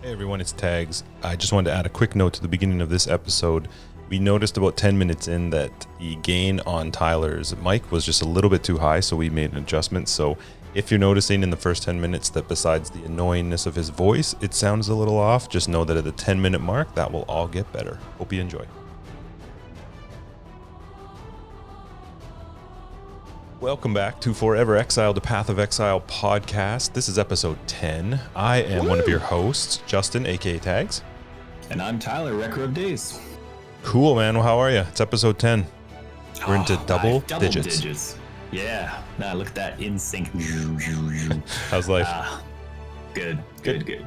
Hey everyone, it's Tags. I just wanted to add a quick note to the beginning of this episode. We noticed about 10 minutes in that the gain on Tyler's mic was just a little bit too high, so we made an adjustment. So if you're noticing in the first 10 minutes that besides the annoyingness of his voice, it sounds a little off, just know that at the 10-minute mark, that will all get better. Hope you enjoy. Welcome back to Forever Exiled, the Path of Exile podcast. This is episode 10. I am one of your hosts, Justin, aka Tags. And I'm Tyler, Wrecker of Days. Cool, man. Well, how are you? It's episode 10. We're into double digits. Yeah. Nah, look at that in sync. How's life? Good.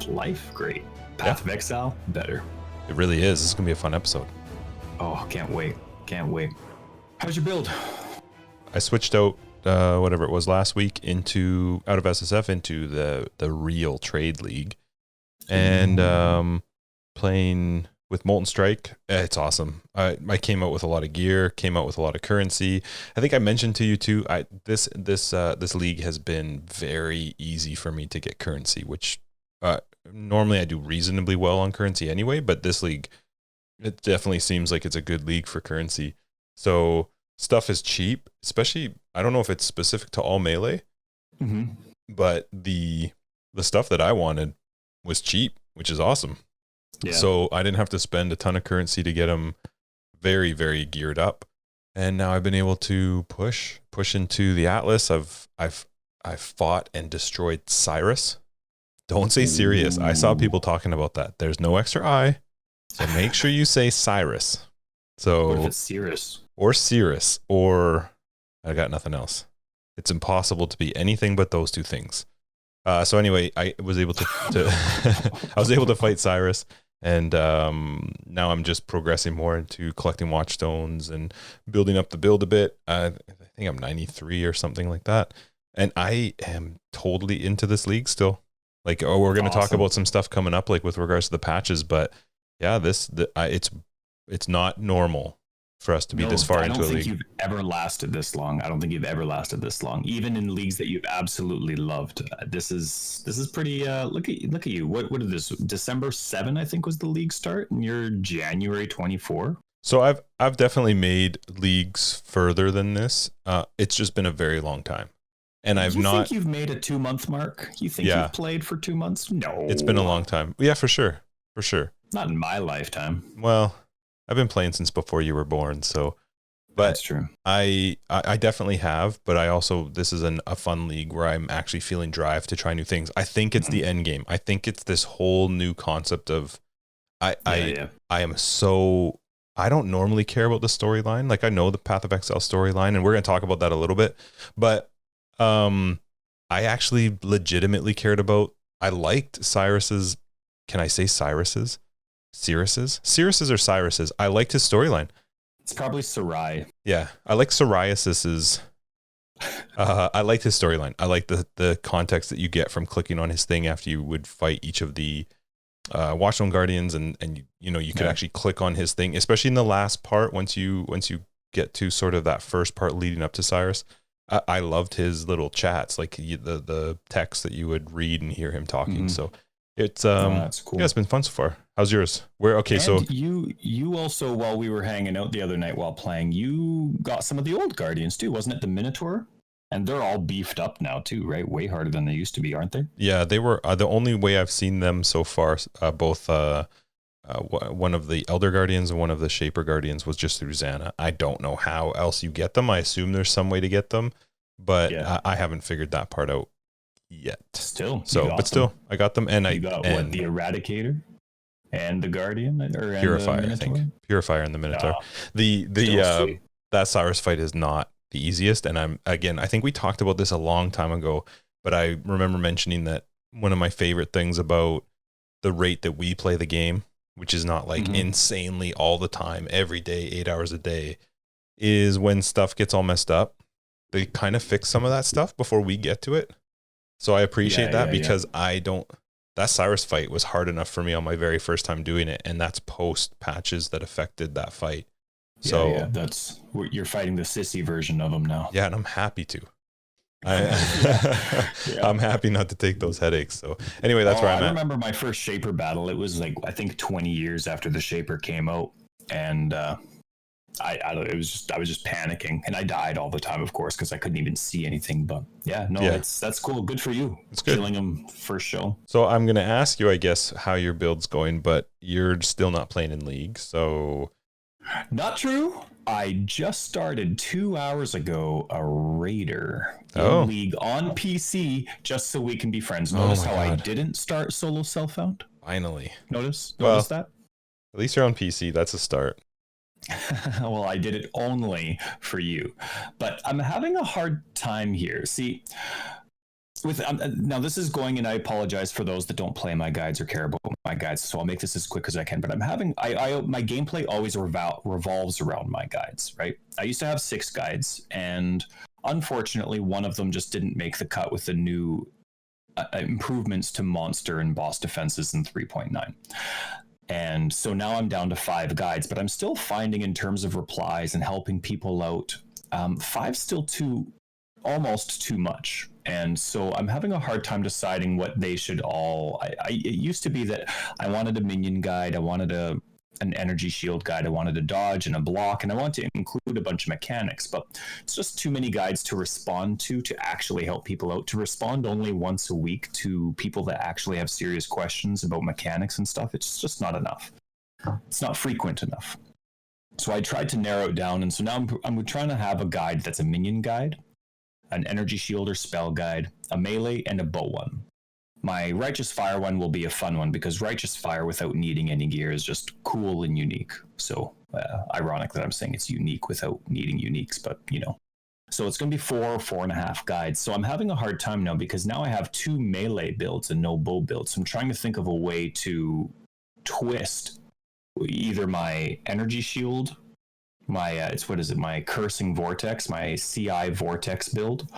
Life, great. Path of Exile, better. It really is. This is going to be a fun episode. Oh, can't wait. How's your build? I switched out whatever it was last week out of SSF into the real trade league, and playing with Molten Strike. It's awesome. I came out with a lot of gear, came out with a lot of currency. I think I mentioned to you too. This league has been very easy for me to get currency, which normally I do reasonably well on currency anyway. But this league, it definitely seems like it's a good league for currency. So stuff is cheap, especially, I don't know if it's specific to all melee, but the stuff that I wanted was cheap, which is awesome. Yeah. So I didn't have to spend a ton of currency to get them very, very geared up. And now I've been able to push into the Atlas. I've fought and destroyed Cyrus. Don't say Sirius. I saw people talking about that. There's no extra I, so make sure you say Cyrus. So what if it's Cirrus? Or Cirrus, or I got nothing else. It's impossible to be anything but those two things. So anyway, I was able to I was able to fight Cyrus, and now I'm just progressing more into collecting watchstones and building up the build a bit. I think I'm 93 or something like that, and I am totally into this league still. Like, we're going to talk about some stuff coming up, like with regards to the patches, but yeah, it's not normal for us to be this far into a league. I don't think you've ever lasted this long. Even in leagues that you've absolutely loved. This is pretty. Look at you. What is this? December 7, I think, was the league start, and you're January 24. So I've definitely made leagues further than this. It's just been a very long time, and You think you've made a 2-month mark? You think you've played for 2 months? No, it's been a long time. Yeah, for sure. Not in my lifetime. Well, I've been playing since before you were born, so. But that's true. I definitely have, but this is a fun league where I'm actually feeling drive to try new things. I think it's the end game. I think it's this whole new concept of I don't normally care about the storyline. Like, I know the Path of Exile storyline, and we're going to talk about that a little bit, but I actually legitimately cared about. I liked Cyrus's. Can I say Cyrus's? Cirrus's or Cyrus's. I liked his storyline. It's probably Sarai. Yeah, I like Psoriasis's. I liked his storyline. I like the context that you get from clicking on his thing after you would fight each of the Watchstone Guardians, and you could actually click on his thing, especially in the last part. Once you get to sort of that first part leading up to Cyrus, I loved his little chats, like the text that you would read and hear him talking. So it's that's cool. Yeah, it's been fun so far. How's yours? So you also, while we were hanging out the other night while playing, you got some of the old Guardians too, wasn't it? The Minotaur, and they're all beefed up now too, right? Way harder than they used to be, aren't they? Yeah, they were. The only way I've seen them so far, both one of the Elder Guardians and one of the Shaper Guardians, was just through Xana. I don't know how else you get them. I assume there's some way to get them, but I haven't figured that part out yet. I got them, and you got the Eradicator and the Guardian, or Purifier, I think. Purifier and the Minotaur. That Cyrus fight is not the easiest, and I think we talked about this a long time ago, but I remember mentioning that one of my favorite things about the rate that we play the game, which is not like insanely all the time, every day, 8 hours a day, is when stuff gets all messed up, they kind of fix some of that stuff before we get to it. So I appreciate that, because that Cyrus fight was hard enough for me on my very first time doing it, and that's post patches that affected that fight. You're fighting the sissy version of him now. Yeah, and I'm happy to. I'm happy not to take those headaches. So anyway, that's where I'm I at. remember my first Shaper battle. It was like, I think 20 years after the Shaper came out. And I was just panicking, and I died all the time, of course, because I couldn't even see anything. But that's cool. Good for you. It's good. Killing him first show. So I'm going to ask you, I guess, how your build's going, but you're still not playing in League. So not true. I just started 2 hours ago a Raider Oh. in League on PC just so we can be friends. Notice how I didn't start solo self-found? Finally. Notice Well, that? At least you're on PC. That's a start. Well, I did it only for you. But I'm having a hard time here. See, with now this is going, and I apologize for those that don't play my guides or care about my guides, so I'll make this as quick as I can. But I'm having my gameplay always revolves around my guides, right? I used to have 6 guides, and unfortunately one of them just didn't make the cut with the new improvements to monster and boss defenses in 3.9. And so now I'm down to 5 guides, but I'm still finding, in terms of replies and helping people out, 5's still almost too much. And so I'm having a hard time deciding what they should all. It used to be that I wanted a minion guide, I wanted an energy shield guide, I wanted a dodge and a block, and I want to include a bunch of mechanics, but it's just too many guides to respond to actually help people out. To respond only once a week to people that actually have serious questions about mechanics and stuff, it's just not enough. It's not frequent enough. So I tried to narrow it down, and so now I'm trying to have a guide that's a minion guide, an energy shield or spell guide, a melee, and a bow one. My Righteous Fire one will be a fun one, because Righteous Fire without needing any gear is just cool and unique. So ironic that I'm saying it's unique without needing uniques, but So it's going to be 4.5 guides. So I'm having a hard time now, because now I have 2 melee builds and no bow builds. So I'm trying to think of a way to twist either my energy shield, my my Cursing Vortex, my CI Vortex build,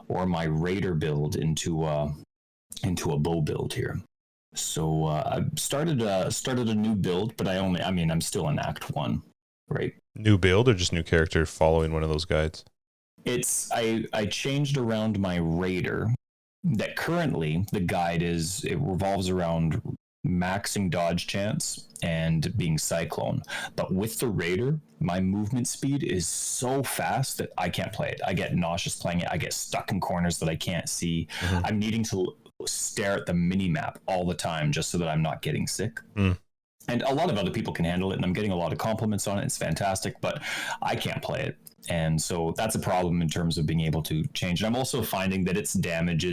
or my Raider build into a bow build here. So I started a new build, but I'm still in Act 1, right? New build or just new character following one of those guides? I changed around my Raider. That currently the guide it revolves around maxing dodge chance and being Cyclone. But with the Raider, my movement speed is so fast that I can't play it. I get nauseous playing it. I get stuck in corners that I can't see. Mm-hmm. I'm needing to stare at the mini map all the time just so that I'm not getting sick. And a lot of other people can handle it, and I'm getting a lot of compliments on it. It's fantastic, but I can't play it. And so that's a problem in terms of being able to change. And I'm also finding that its damage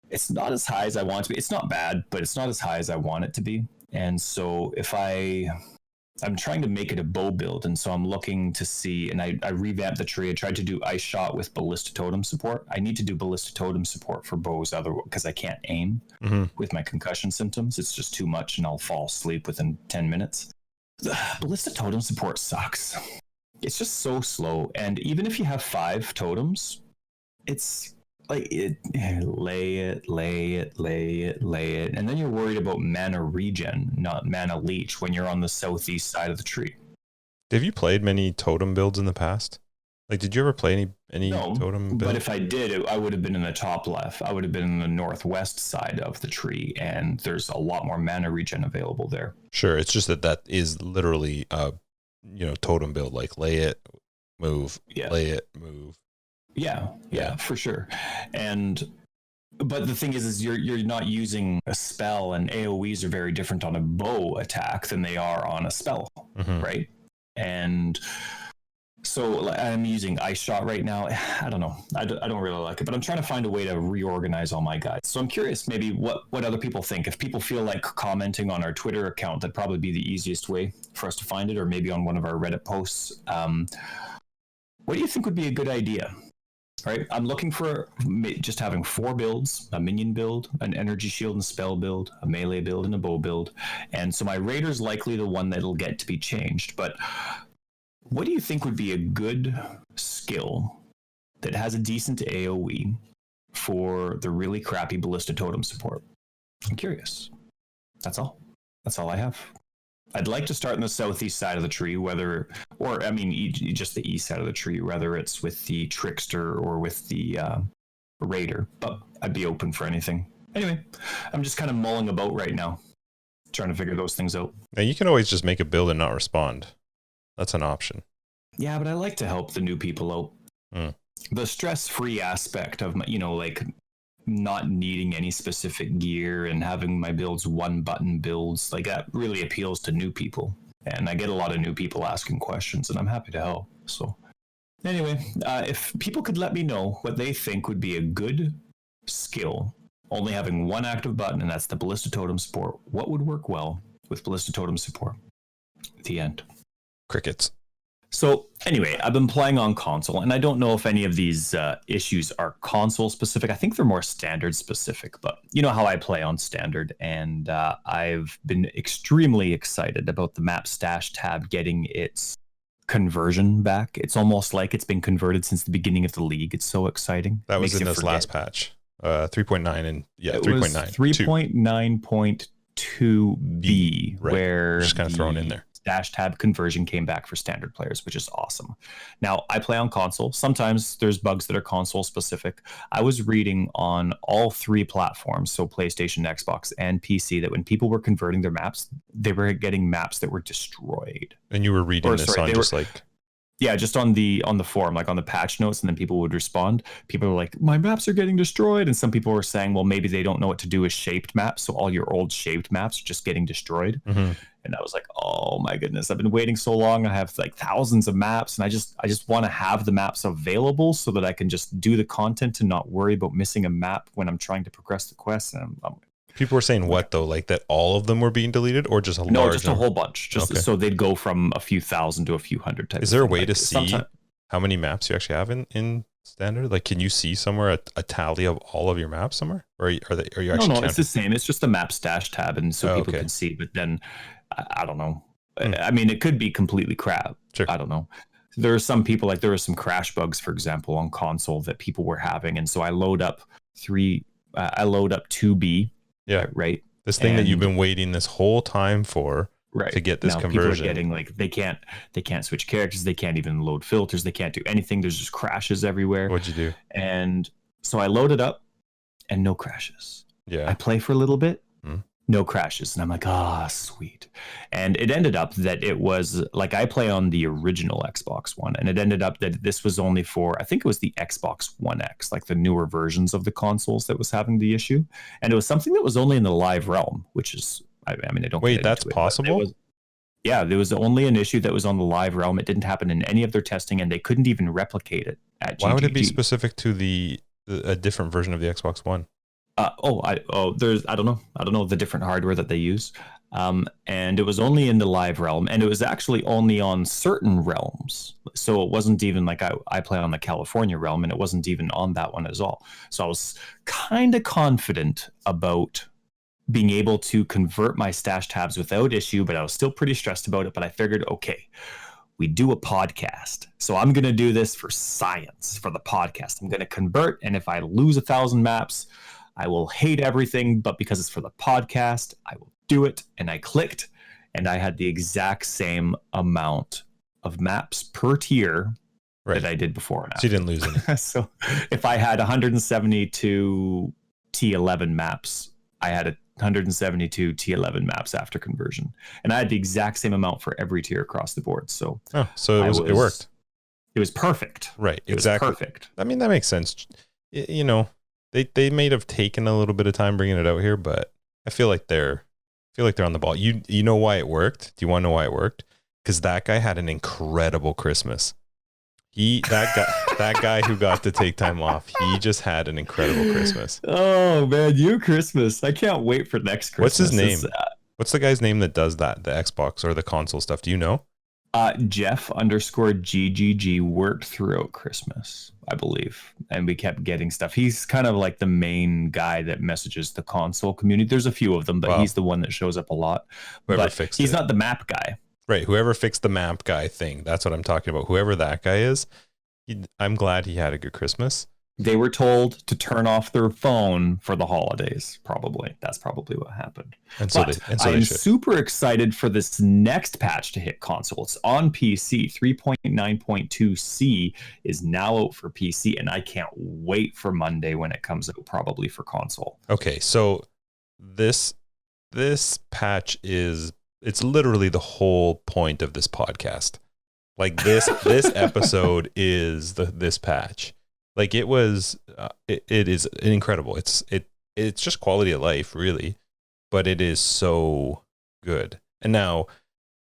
it's not as high as I want it to be. It's not bad, but it's not as high as I want it to be. And so if I'm trying to make it a bow build, and so I'm looking to see, and I revamped the tree. I tried to do Ice Shot with Ballista Totem support. I need to do Ballista Totem support for bows, because I can't aim with my concussion symptoms. It's just too much, and I'll fall asleep within 10 minutes. Ballista Totem support sucks. It's just so slow, and even if you have 5 totems, it's like lay it, and then you're worried about mana regen, not mana leech, when you're on the southeast side of the tree. Have you played many totem builds in the past? Like, did you ever play any totem builds? But if I did, I would have been in the top left. I would have been in the northwest side of the tree, and there's a lot more mana regen available there. Sure, it's just that is literally totem build, like lay it, move, lay it, move. Yeah, for sure. But the thing is you're not using a spell, and AoEs are very different on a bow attack than they are on a spell, right? And so I'm using Ice Shot right now. I don't know. I don't really like it, but I'm trying to find a way to reorganize all my guides. So I'm curious maybe what other people think. If people feel like commenting on our Twitter account, that'd probably be the easiest way for us to find it, or maybe on one of our Reddit posts. What do you think would be a good idea? Right, I'm looking for just having 4 builds: a minion build, an energy shield and spell build, a melee build, and a bow build. And so my Raider's likely the one that'll get to be changed. But what do you think would be a good skill that has a decent AoE for the really crappy Ballista Totem support? I'm curious. That's all I have. I'd like to start in the southeast side of the tree, just the east side of the tree, whether it's with the Trickster or with the raider, but I'd be open for anything. Anyway, I'm just kind of mulling about right now, trying to figure those things out. Now you can always just make a build and not respond. That's an option. Yeah, but I like to help the new people out. Mm. The stress-free aspect of my, like not needing any specific gear and having my builds one-button builds, like that really appeals to new people. And I get a lot of new people asking questions, and I'm happy to help. So anyway, if people could let me know what they think would be a good skill, only having one active button, and that's the Ballista Totem support, what would work well with Ballista Totem support? The end. Crickets. So anyway, I've been playing on console, and I don't know if any of these issues are console specific. I think they're more standard specific, but you know how I play on standard, and I've been extremely excited about the map stash tab getting its conversion back. It's almost like it's been converted since the beginning of the league. It's so exciting. That was in this last patch, 3.9 and 3.9. 3.9.2b, right. Where just kind of thrown in there. Dash tab conversion came back for standard players, which is awesome. Now, I play on console. Sometimes there's bugs that are console specific. I was reading on all three platforms, so PlayStation, Xbox, and PC, that when people were converting their maps, they were getting maps that were destroyed. And you were reading just on the forum, like on the patch notes, and then people would respond. People were like, my maps are getting destroyed. And some people were saying, well, maybe they don't know what to do with shaped maps. So all your old shaped maps are just getting destroyed. Mm-hmm. And I was like, oh my goodness, I've been waiting so long. I have like thousands of maps, and I just want to have the maps available so that I can just do the content and not worry about missing a map when I'm trying to progress the quest. And people were saying what though, like that all of them were being deleted, or just a whole bunch. So they'd go from a few thousand to a few hundred. Is there a way to see how many maps you actually have in standard? Like, can you see somewhere a tally of all of your maps somewhere, or are you actually? No, it's the same. It's just the map stash tab, and so people can see. But then I don't know. I mean, it could be completely crap. Sure. I don't know. There are some people, like there were some crash bugs, for example, on console that people were having, and so I load up 2B. Yeah. Right. This thing that you've been waiting this whole time for. Right. To get this now, conversion. People are getting like they can't switch characters, they can't even load filters, they can't do anything. There's just crashes everywhere. What'd you do? And so I loaded up and no crashes. Yeah. I play for a little bit, no crashes. And I'm like, sweet. And it ended up that it was like I play on the original Xbox One, and it ended up that this was only for, I think it was the Xbox One X, like the newer versions of the consoles that was having the issue. And it was something that was only in the live realm, which is, I mean, I don't wait, that's possible? There was only an issue that was on the live realm. It didn't happen in any of their testing, and they couldn't even replicate it at GGG. Why would it be specific to a different version of the Xbox One? I don't know the different hardware that they use. And it was only in the live realm, and it was actually only on certain realms. So it wasn't even like I play on the California realm, and it wasn't even on that one as all. So I was kind of confident about being able to convert my stash tabs without issue, but I was still pretty stressed about it. But I figured, okay, we do a podcast, so I'm going to do this for science, for the podcast. I'm going to convert, and if I lose 1,000 maps, I will hate everything, but because it's for the podcast, I will do it. And I clicked, and I had the exact same amount of maps per tier that I did before and after. So you didn't lose any. So if I had 172 T11 maps, I had 172 T11 maps after conversion. And I had the exact same amount for every tier across the board. So it worked. It was perfect. Right, exactly. It was perfect. I mean, that makes sense. You know, they may have taken a little bit of time bringing it out here, but I feel like they're on the ball. You know why it worked? Do you want to know why it worked? Because that guy had an incredible Christmas. That guy who got to take time off, he just had an incredible Christmas. Oh man, Christmas! I can't wait for next Christmas. What's his name? What's the guy's name that does that? The Xbox or the console stuff? Do you know? Jeff_GGG worked throughout Christmas, I believe, and we kept getting stuff. He's kind of like the main guy that messages the console community. There's a few of them, but he's the one that shows up a lot. He's not the map guy. Right, whoever fixed the map guy thing, that's what I'm talking about. Whoever that guy is, I'm glad he had a good Christmas. They were told to turn off their phone for the holidays. That's probably what happened. And so But they I am should. super excited for this next patch to hit console. It's on PC. 3.9.2C is now out for PC, and I can't wait for Monday when it comes out, probably for console. Okay, so this patch it's literally the whole point of this podcast. Like this episode is this patch. Like it was it is incredible. It's just quality of life, really, but it is so good. And now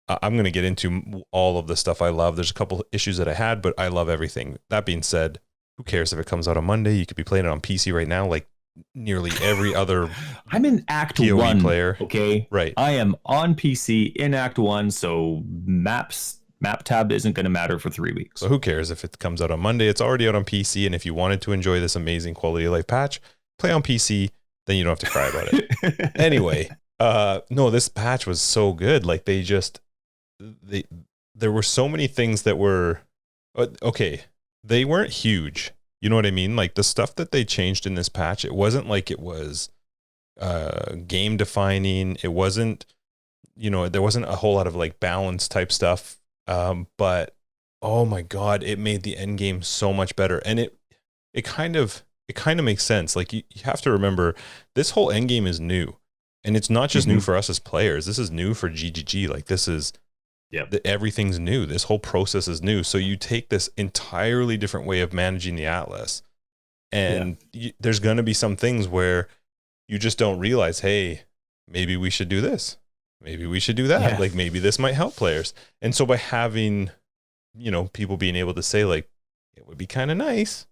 I'm going to get into all of the stuff I love. There's a couple issues that I had, but I love everything. That being said, who cares if it comes out on Monday? You could be playing it on PC right now, like nearly every other I'm in Act POE 1 player. Okay, Right. I am on PC in Act 1, so map tab isn't going to matter for 3 weeks. So who cares if it comes out on Monday? It's already out on PC, and if you wanted to enjoy this amazing quality of life patch, play on PC, then you don't have to cry about it. Anyway, no, this patch was so good. Like there were so many things that were okay. They weren't huge. You know what I mean? Like the stuff that they changed in this patch, it wasn't like it was game defining. It wasn't, there wasn't a whole lot of like balance type stuff. But oh my God, it made the end game so much better. And it kind of makes sense. Like you have to remember this whole end game is new, and it's not just new for us as players. This is new for GGG. Like this is, everything's new. This whole process is new. So you take this entirely different way of managing the Atlas, and there's going to be some things where you just don't realize, hey, maybe we should do this. Maybe we should do that. Yeah. Like maybe this might help players. And so by having, people being able to say like, it would be kind of nice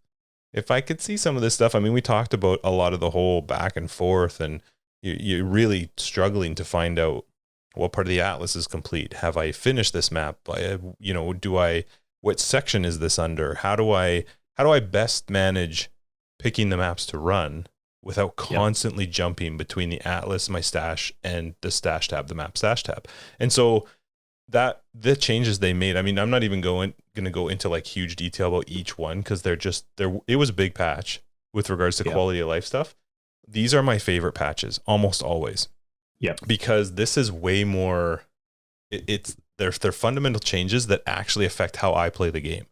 if I could see some of this stuff. I mean, we talked about a lot of the whole back and forth, and you're really struggling to find out what part of the Atlas is complete. Have I finished this map? What section is this under? How do I best manage picking the maps to run without constantly jumping between the Atlas, my stash, and the stash tab, the map stash tab? And so that the changes they made, I mean, I'm not even going to go into like huge detail about each one, because it was a big patch with regards to quality of life stuff. These are my favorite patches almost always. Yep. Because this is way more, they're fundamental changes that actually affect how I play the game.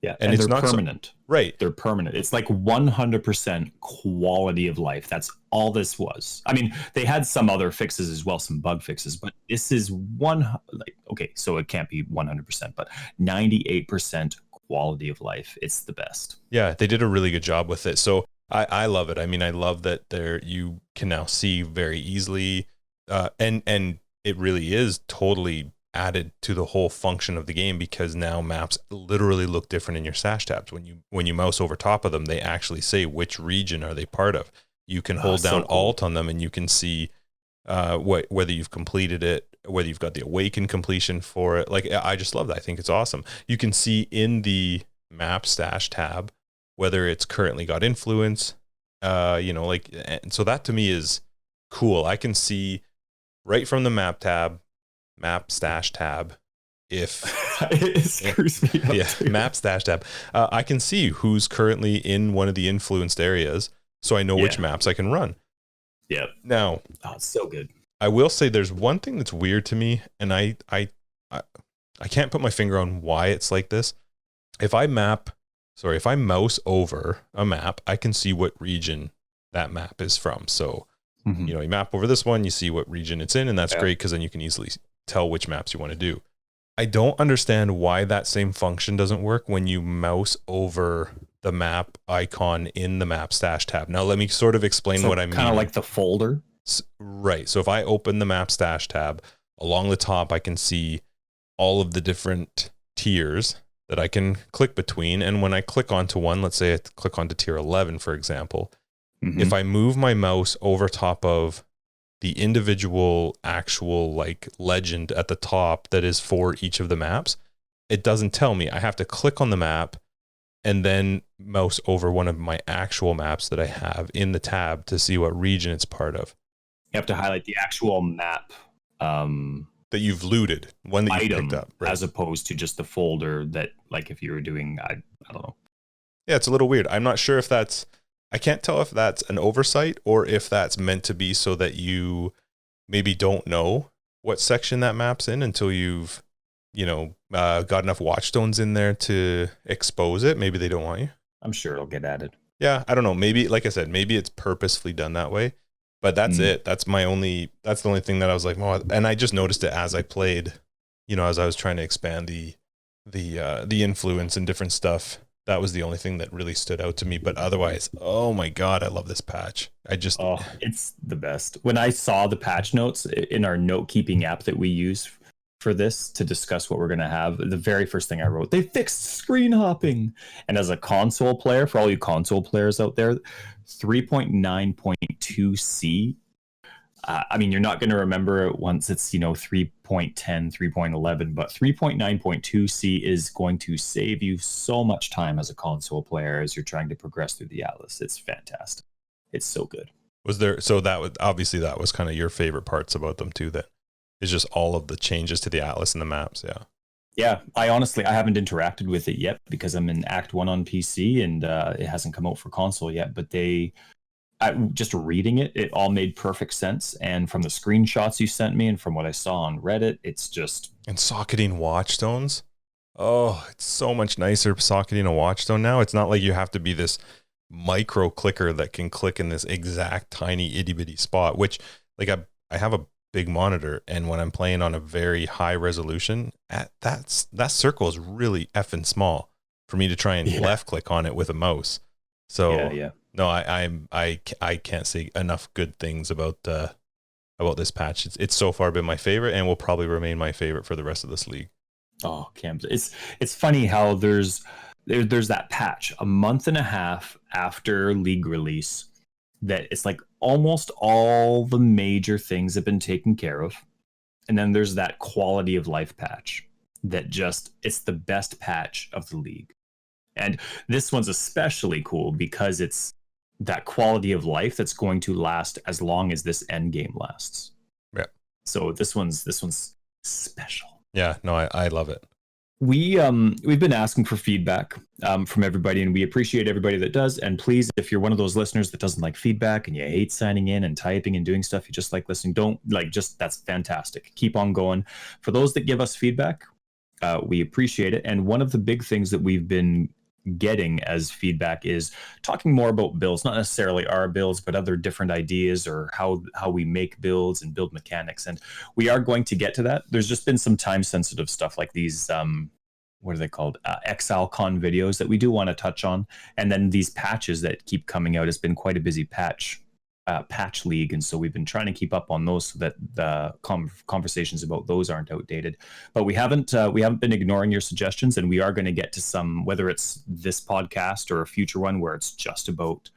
Yeah, and it's not permanent. Right. They're permanent. It's like 100% quality of life. That's all this was. I mean, they had some other fixes as well, some bug fixes, but this is so it can't be 100%, but 98% quality of life. It's the best. Yeah, they did a really good job with it. So I love it. I mean, I love that you can now see very easily, and it really is totally added to the whole function of the game, because now maps literally look different in your stash tabs. When you mouse over top of them, they actually say which region are they part of. You can hold down Alt on them, and you can see whether you've completed it, whether you've got the awaken completion for it. Like, I just love that. I think it's awesome. You can see in the map stash tab whether it's currently got influence, and so that to me is cool. I can see right from the map stash tab, if it screws me up map stash tab, I can see who's currently in one of the influenced areas, so I know which maps I can run. Yeah. Now, it's so good. I will say there's one thing that's weird to me, and I can't put my finger on why it's like this. If I mouse over a map, I can see what region that map is from. So, you map over this one, you see what region it's in, and that's great, because then you can easily tell which maps you want to do. I don't understand why that same function doesn't work when you mouse over the map icon in the map stash tab. Now, let me sort of explain what I mean. Kind of like the folder. Right. So if I open the map stash tab, along the top, I can see all of the different tiers that I can click between. And when I click onto one, let's say I click onto tier 11, for example, if I move my mouse over top of the individual actual like legend at the top that is for each of the maps, it doesn't tell me. I have to click on the map and then mouse over one of my actual maps that I have in the tab to see what region it's part of. You have to highlight the actual map that you've looted, one that you picked up, as opposed to just the folder that, like, if you were doing, I don't know. Yeah, it's a little weird. I'm not sure if I can't tell if that's an oversight or if that's meant to be so that you maybe don't know what section that map's in until you've, got enough watchstones in there to expose it. Maybe they don't want you. I'm sure it'll get added. Yeah, I don't know. Maybe, like I said, maybe it's purposefully done that way. But that's it. That's the only thing that I was like, oh, and I just noticed it as I played, as I was trying to expand the influence and different stuff. That was the only thing that really stood out to me. But otherwise, oh my God, I love this patch. It's the best. When I saw the patch notes in our note keeping app that we use for this to discuss what we're going to have, the very first thing I wrote, they fixed screen hopping. And as a console player, for all you console players out there, 3.9.2C. You're not going to remember it once it's, 3.10, 3.11, but 3.9.2C is going to save you so much time as a console player as you're trying to progress through the Atlas. It's fantastic. It's so good. That was kind of your favorite parts about them too, that is just all of the changes to the Atlas and the maps. Yeah. Yeah. I haven't interacted with it yet because I'm in Act 1 on PC and it hasn't come out for console yet, but just reading it all made perfect sense. And from the screenshots you sent me and from what I saw on Reddit, it's just... And socketing watchstones. Oh, it's so much nicer socketing a watchstone now. It's not like you have to be this micro clicker that can click in this exact tiny itty bitty spot, which like I have a big monitor, and when I'm playing on a very high resolution, that circle is really effing small for me to try and left click on it with a mouse. So yeah. No, I can't say enough good things about this patch. It's so far been my favorite, and will probably remain my favorite for the rest of this league. Oh, Cam, it's funny how there's that patch a month and a half after league release that it's like almost all the major things have been taken care of, and then there's that quality of life patch that it's the best patch of the league. And this one's especially cool because it's that quality of life that's going to last as long as this end game lasts. Yeah. So this one's special. Yeah, no, I love it. We've been asking for feedback from everybody, and we appreciate everybody that does. And please, if you're one of those listeners that doesn't like feedback and you hate signing in and typing and doing stuff, you just like listening, that's fantastic. Keep on going. For those that give us feedback, we appreciate it. And one of the big things that we've been getting as feedback is talking more about builds, not necessarily our builds, but other different ideas or how we make builds and build mechanics. And we are going to get to that. There's just been some time sensitive stuff like these what are they called, ExileCon videos that we do want to touch on, and then these patches that keep coming out. It's been quite a busy patch league, and so we've been trying to keep up on those so that the conversations about those aren't outdated. But we haven't been ignoring your suggestions, and we are going to get to some, whether it's this podcast or a future one where it's just about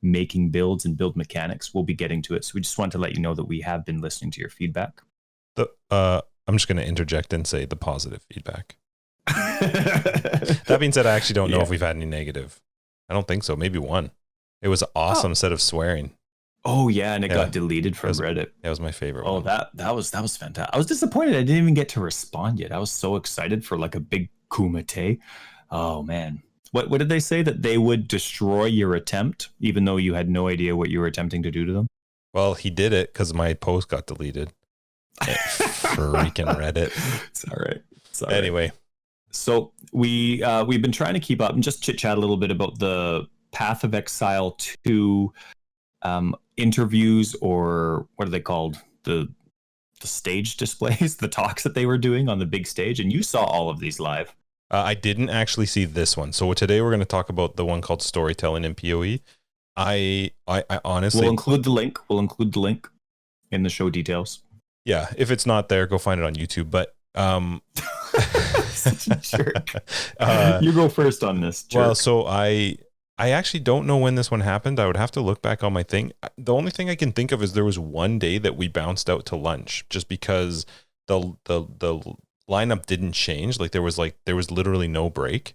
making builds and build mechanics. We'll be getting to it, so we just want to let you know that we have been listening to your feedback. I'm just going to interject and say the positive feedback. That being said, I actually don't know if we've had any negative. I don't think so. Maybe one. It was an awesome set of swearing. Oh yeah, and it got deleted from Reddit. That was my favorite one. That was fantastic. I was disappointed I didn't even get to respond yet. I was so excited for like a big kumite. Oh man. What did they say? That they would destroy your attempt even though you had no idea what you were attempting to do to them? Well, he did it because my post got deleted. Freaking Reddit. It's all right. Anyway. So we've been trying to keep up and just chit chat a little bit about the Path of Exile 2 interviews, or what are they called? The stage displays, the talks that they were doing on the big stage. And you saw all of these live. I didn't actually see this one. So today we're going to talk about the one called Storytelling in POE. I honestly... We'll include the link in the show details. Yeah, if it's not there, go find it on YouTube. But such a jerk. You go first on this, jerk. Well, so I actually don't know when this one happened. I would have to look back on my thing. The only thing I can think of is there was one day that we bounced out to lunch just because the lineup didn't change. Like there was literally no break.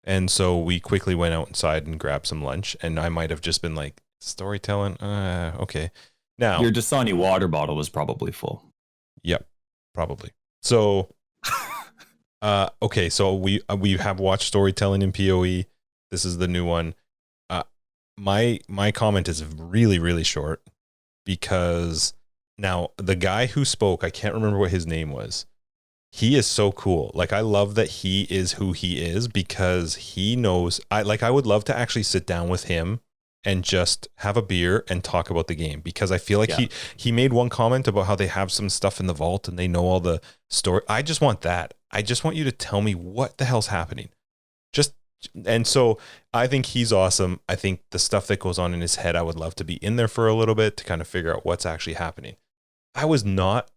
And so we quickly went outside and grabbed some lunch, and I might have just been like, storytelling, okay. Now your Dasani water bottle was probably full. Yep, probably. So okay, so we have watched Storytelling in POE. This is the new one. My comment is really, really short because now the guy who spoke, I can't remember what his name was. He is so cool. Like, I love that he is who he is because he knows. I would love to actually sit down with him and just have a beer and talk about the game, because I feel like he made one comment about how they have some stuff in the vault and they know all the story. I just want that. I just want you to tell me what the hell's happening. And so I think he's awesome. I think the stuff that goes on in his head, I would love to be in there for a little bit to kind of figure out what's actually happening. I was not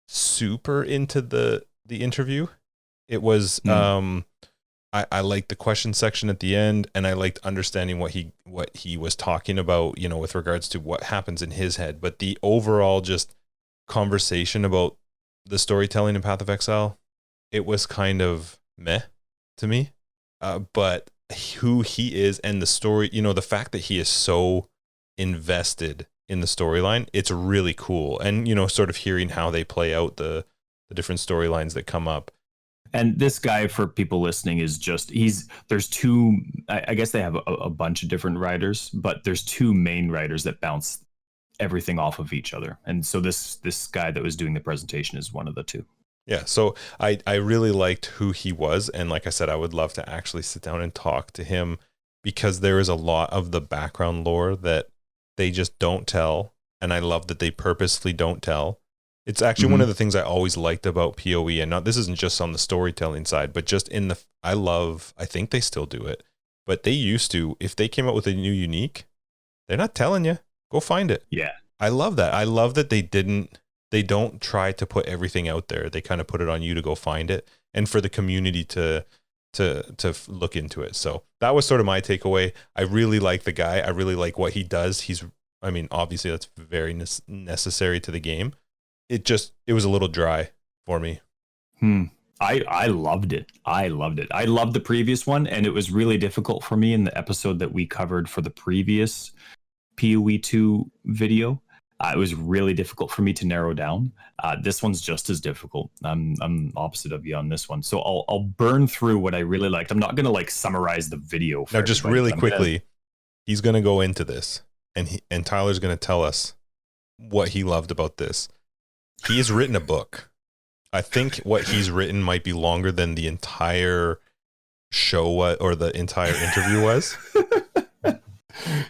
super into the interview. It was I liked the question section at the end, and I liked understanding what he was talking about, you know, with regards to what happens in his head. But the overall just conversation about the storytelling in Path of Exile, it was kind of meh to me. But who he is and the story, you know, the fact that he is so invested in the storyline, it's really cool. And, you know, sort of hearing how they play out the different storylines that come up. And this guy, for people listening, is just, there's two, I guess they have a bunch of different writers, but there's two main writers that bounce everything off of each other. And so this guy that was doing the presentation is one of the two. Yeah. So I really liked who he was. And like I said, I would love to actually sit down and talk to him, because there is a lot of the background lore that they just don't tell. And I love that they purposely don't tell. It's actually one of the things I always liked about POE, and this isn't just on the storytelling side, but just I think they still do it, but they used to, if they came out with a new unique, they're not telling you, go find it. Yeah. I love that. I love that they don't try to put everything out there. They kind of put it on you to go find it, and for the community to look into it. So that was sort of my takeaway. I really like the guy. I really like what he does. Obviously that's very necessary to the game. It was a little dry for me. I loved it. I loved the previous one, and it was really difficult for me in the episode that we covered for the previous POE 2 video. It was really difficult for me to narrow down. This one's just as difficult. I'm opposite of you on this one. So I'll burn through what I really liked. I'm not going to summarize the video. Now, just really quickly, he's going to go into this, and Tyler's going to tell us what he loved about this. He has written a book. I think what he's written might be longer than the entire show or the entire interview was.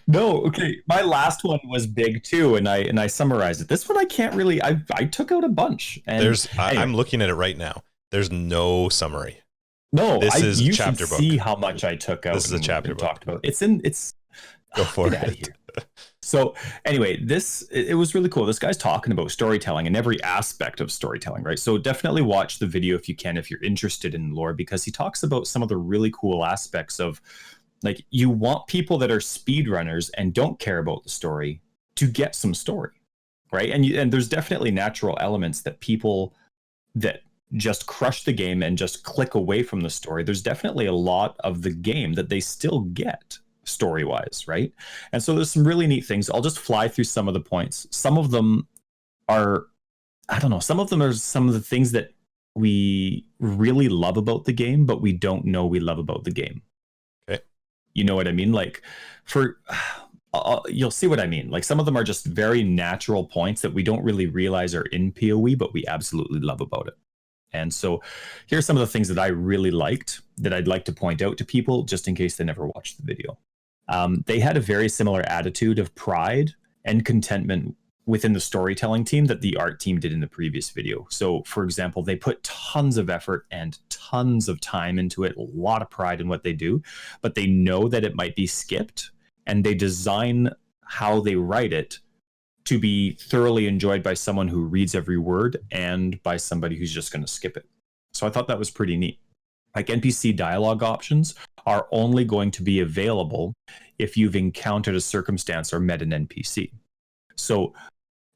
No, okay. My last one was big too, and I summarized it. This one I can't really. I took out a bunch. And I'm looking at it right now. There's no summary. No, you chapter should book. See how much I took out. This is a chapter book. Talked about. It's go for get it. Out of here. So anyway, it was really cool. This guy's talking about storytelling and every aspect of storytelling, right? So definitely watch the video if you can, if you're interested in lore, because he talks about some of the really cool aspects of, like, you want people that are speedrunners and don't care about the story to get some story, right? And there's definitely natural elements that people that just crush the game and just click away from the story. There's definitely a lot of the game that they still get story-wise, right? And so there's some really neat things. I'll just fly through some of the points. Some of them are, I don't know, some of them are some of the things that we really love about the game, but we don't know we love about the game. Okay. You know what I mean? Like, you'll see what I mean. Like, some of them are just very natural points that we don't really realize are in POE, but we absolutely love about it. And so here's some of the things that I really liked that I'd like to point out to people just in case they never watched the video. They had a very similar attitude of pride and contentment within the storytelling team that the art team did in the previous video. So, for example, they put tons of effort and tons of time into it, a lot of pride in what they do, but they know that it might be skipped, and they design how they write it to be thoroughly enjoyed by someone who reads every word and by somebody who's just going to skip it. So I thought that was pretty neat. Like, NPC dialogue options are only going to be available if you've encountered a circumstance or met an NPC. So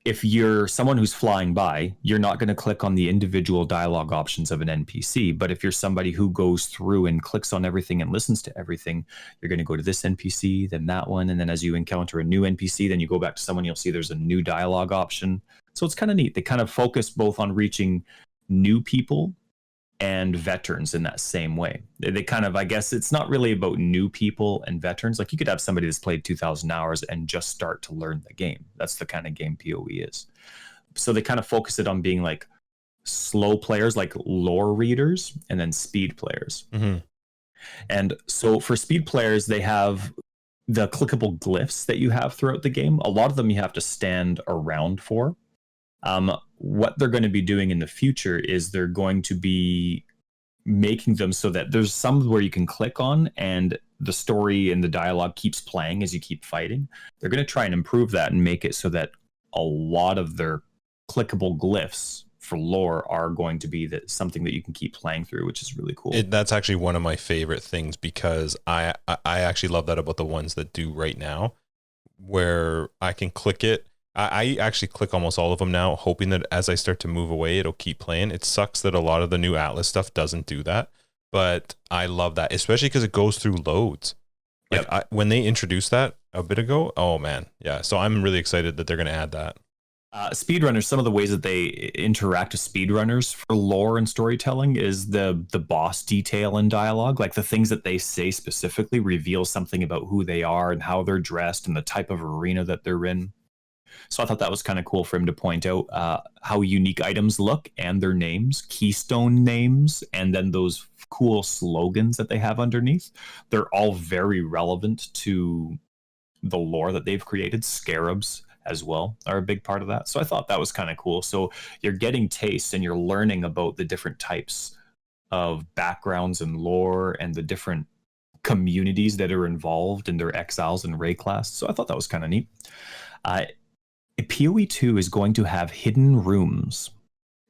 if you're someone who's flying by, you're not going to click on the individual dialogue options of an NPC. But if you're somebody who goes through and clicks on everything and listens to everything, you're going to go to this NPC, then that one. And then as you encounter a new NPC, then you go back to someone, you'll see there's a new dialogue option. So it's kind of neat. They kind of focus both on reaching new people and veterans in that same way. They kind of, I guess it's not really about new people and veterans. Like you could have somebody that's played 2,000 hours and just start to learn the game. That's the kind of game PoE is. So they kind of focus it on being like slow players, like lore readers, and then speed players. Mm-hmm. And so for speed players, they have the clickable glyphs that you have throughout the game. A lot of them you have to stand around for. What they're going to be doing in the future is they're going to be making them so that there's some where you can click on and the story and the dialogue keeps playing as you keep fighting. They're going to try and improve that and make it so that a lot of their clickable glyphs for lore are going to be something that you can keep playing through, which is really cool. That's actually one of my favorite things, because I actually love that about the ones that do right now, where I can click it. I actually click almost all of them now, hoping that as I start to move away, it'll keep playing. It sucks that a lot of the new Atlas stuff doesn't do that, but I love that, especially because it goes through loads. Like Yep. when they introduced that a bit ago, oh man, yeah. So I'm really excited that they're going to add that. Speedrunners, some of the ways that they interact with speedrunners for lore and storytelling is the boss detail and dialogue. Like the things that they say specifically reveal something about who they are and how they're dressed and the type of arena that they're in. So I thought that was kind of cool for him to point out how unique items look and their names, keystone names, and then those cool slogans that they have underneath. They're all very relevant to the lore that they've created. Scarabs as well are a big part of that. So I thought that was kind of cool. So you're getting tastes and you're learning about the different types of backgrounds and lore and the different communities that are involved in their exiles and Ray class. So I thought that was kind of neat. PoE 2 is going to have hidden rooms.